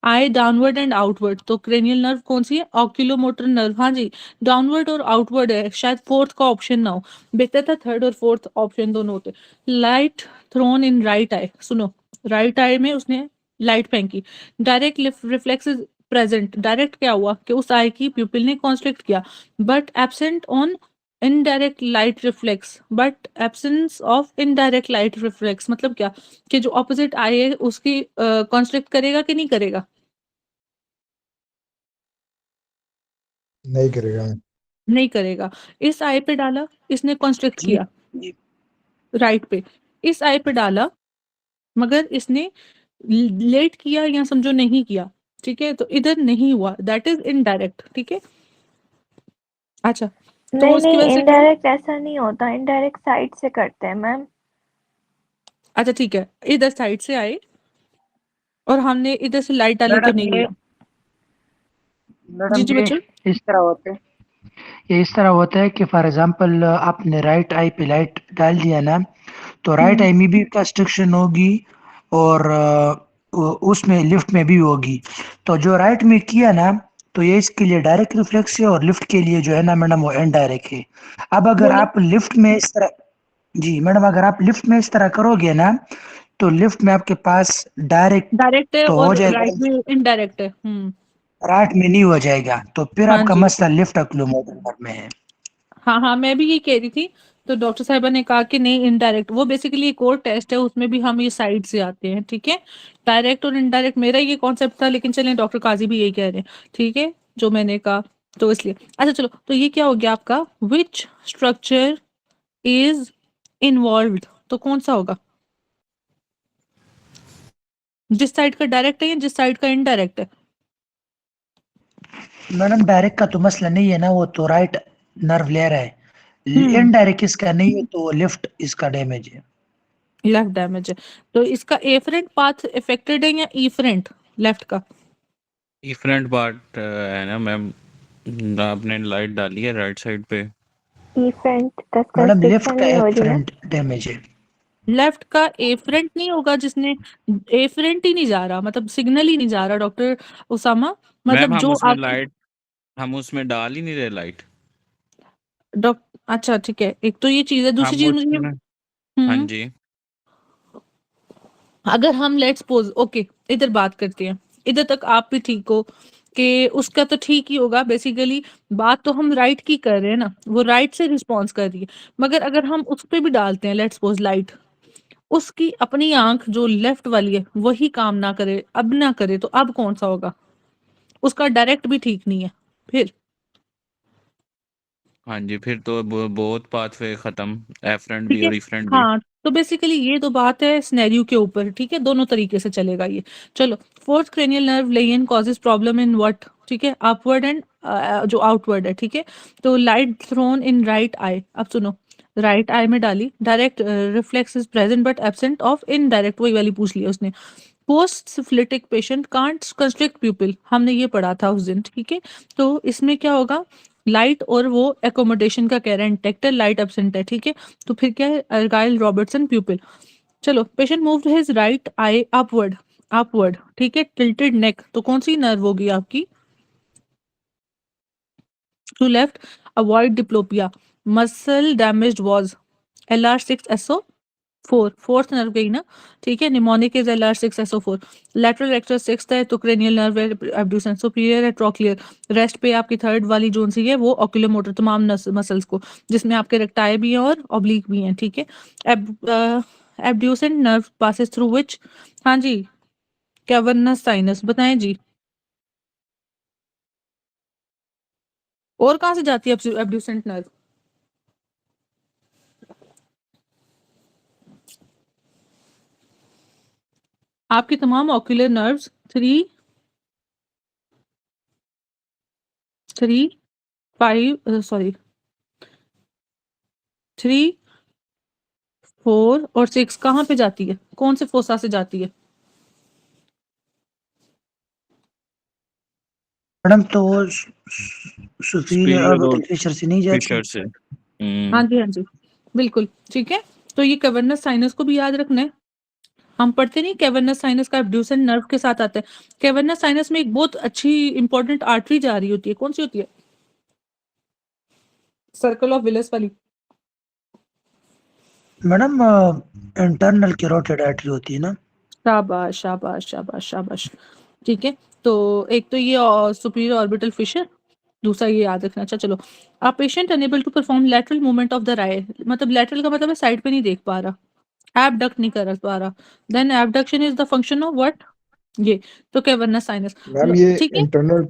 आई डाउनवर्ड एंड आउटवर्ड, तो क्रेनियल नर्व कौन सी है? ऑक्यूलोमोटर नर्व, हाँ जी, डाउनवर्ड और आउटवर्ड है, शायद फोर्थ का ऑप्शन ना हो, बेहतर था थर्ड और फोर्थ ऑप्शन दोनों होते। Light thrown in right eye, सुनो, राइट आई में उसने लाइट फेंकी, direct reflex is present, direct क्या हुआ कि उस आई की प्यूपिल ने कॉन्स्ट्रिक्ट किया, but absent on indirect light reflex, but absence of indirect light reflex मतलब क्या, कि जो ऑपोजिट आई है उसकी कॉन्स्ट्रिक्ट करेगा कि नहीं करेगा? नहीं करेगा। नहीं करेगा। इस आई पे डाला, इसने कंस्ट्रक्ट जी किया जी राइट पे, इस आई पे डाला मगर इसने लेट किया या समझो नहीं किया, ठीक है, तो इधर नहीं हुआ, दैट इज इनडायरेक्ट, ठीक है। अच्छा, तो नहीं उसकी नहीं, वजह से क्या? इनडायरेक्ट ऐसा नहीं होता, इनडायरेक्ट साइड से करते हैं मैम। अच्छा ठीक है, इधर साइड से आए और हमने इधर से लाइट डाली तो मैडम नहीं ये हुआ। जी मैडम जी ये बच्चों। इस तरह होता है, ये इस तरह होता है कि फॉर एग्जांपल आपने राइट आई पे लाइट डाल दिया ना, तो राइट हम्म आई में भी कंस्ट्रक्शन होगी, और उसमें लिफ्ट में भी होगी। तो जो राइट में किया ना, तो ये इसके लिए डायरेक्ट रिफ्लेक्स है, और लिफ्ट के लिए जो है ना मैडम वो इनडायरेक्ट है। अब अगर बोलो। आप लिफ्ट में इस तरह, जी मैडम, अगर आप लिफ्ट में इस तरह करोगे ना, तो लिफ्ट में आपके पास डायरेक्ट डायरेक्ट है तो हो और जाएगा, राइट में इनडायरेक्ट है। राइट में नहीं हो जाएगा, तो फिर हाँ आपका जी, मसला लिफ्ट अक्लूमोटर में है। हाँ हाँ, मैं भी ये कह रही थी। तो डॉक्टर साहिबा ने कहा कि नहीं, इनडायरेक्ट, वो बेसिकली एक और टेस्ट है, उसमें भी हम ये साइड से आते हैं, ठीक है। डायरेक्ट और इनडायरेक्ट मेरा ये कॉन्सेप्ट था, लेकिन चलें डॉक्टर काजी भी यही कह रहे हैं, ठीक है, जो मैंने कहा, तो इसलिए अच्छा चलो, तो ये क्या हो गया आपका, विच स्ट्रक्चर इज इन्वॉल्व्ड, तो कौन सा होगा, जिस साइड का डायरेक्ट है या जिस साइड का इनडायरेक्ट है? मैडम डायरेक्ट का तो मसला नहीं है ना, वो तो राइट नर्व ले रहा है। हम्म इनडायरेक्ट इसका नहीं है, तो लेफ्ट इसका डैमेज है। लेफ्ट डैमेज है, तो इसका एफरेंट पाथ इफेक्टेड है या ईफरेंट लेफ्ट का? डिफरेंट पार्ट है ना मैम, आपने लाइट डाली है राइट साइड पे। इफेंट मैडम लेफ्ट कंस्ट्रिक्शन का नहीं हो रही ना। एफरेंट डैमेज है। लेफ्ट का एफरेंट नहीं होगा, जिसने एफरेंट ही नहीं जा रहा, मतलब सिग्नल ही नहीं जा रहा डॉक्टर उसामा, मैम मतलब हम जो उसमें आपकी लाइट, हम उसमें डाल ही नहीं रहे लाइट। अच्छा ठीक है, एक तो ये चीज है, दूसरी हम चीज मुझे उसमें, हाँ हम्म जी। अगर हम लेट्स सपोज, ओके, इधर बात करते हैं, इधर तक आप भी ठीक हो कि उसका तो ठीक ही होगा बेसिकली, बात तो हम राइट की कर रहे हैं ना, वो राइट से रिस्पॉन्स कर रही है, मगर अगर हम उस पे भी डालते हैं लेट्स सपोज लाइट, उसकी अपनी आंख जो लेफ्ट वाली है वही काम ना करे, अब ना करे, तो अब कौन सा होगा? उसका डायरेक्ट भी ठीक नहीं है फिर, हाँ जी, फिर तो बहुत पाथवे खत्म, एफरेंट ठीक भी है। और इफरेंट भी। हाँ, तो बेसिकली ये तो बात है सिनेरियो के ऊपर, ठीक है, दोनों तरीके से चलेगा ये। चलो, fourth cranial nerve lane causes problem in what, ठीक है, अपवर्ड एंड जो आउटवर्ड है, ठीक है। तो light thrown in right eye, अब सुनो, राइट आई में डाली, direct reflex is present but absent of indirect, वही वाली पूछ लिया उसने। Post syphilitic patient can't constrict pupil, हमने ये पढ़ा था उस दिन, ठीक है। तो इसमें क्या होगा, लाइट और वो एकोमोडेशन का कह रहे हैं, इंटेक्टल लाइट एब्सेंट है, ठीक है। तो फिर क्या है, अर्गाइल रॉबर्टसन प्यूपिल। चलो, patient moved his right I upward, upward, ठीक है, टिल्टेड नेक, तो कौन सी नर्व होगी आपकी? To left, avoid diplopia, muscle damage was LR6SO4, fourth nerve गई ना, ठीक है, mnemonic is LR6SO4, lateral rectus sixth है, तो क्रेनियल नर्व एब्ड्यूसन, सुपीरियर है ट्रोक्लियर, रेस्ट पे आपकी थर्ड वाली जोन सी है वो ऑक्यूलोमोटर, तमाम मसल्स को, जिसमें आपके रेक्टाई भी हैं और ऑब्लिक भी हैं, ठीक है। Abducent nerve passes through which, हाँ जी, कैवर्नस साइनस, बताएं जी। और कहाँ से जाती है एब्ड्यूसेंट नर्व? आपकी तमाम ऑक्यूलर नर्व्स 3, 4 और 6 कहाँ पे जाती है? कौन से फोसा से जाती है? मैडम तो वो सुपीरियर ऑर्बिटल फिशर से नहीं जाती। फिशर से। हाँ जी, हाँ जी, बिल्कुल ठीक है। तो ये कैवर्नस साइनस को भी याद रखना है। हम पढ़ते नहीं कैवर्नस साइनस का एब्ड्यूसेंट नर्व के साथ आता है। कैवर्नस साइनस में एक बहुत अच्छी इंपॉर्टेंट आर्टरी जा रही होती है, कौन सी होती है? सर्कल ऑफ विलस वाली। मैडम इंटरनल कैरोटिड आर्टरी होती है ना। शाबाश शाबाश शाबाश शाबाश, ठीक है। तो एक तो ये सुपीरियर ऑर्बिटल फिशर, दूसरा ये याद रखना। अच्छा चलो, a patient unable to perform lateral movement of the राय, मतलब लैटरल का मतलब है साइड पे नहीं देख पा रहा, एबडक्ट नहीं कर पा रहा, then abduction is the function of what? ये तो कैवर्नस साइनस, मैम ये ठीक है। इंटरनल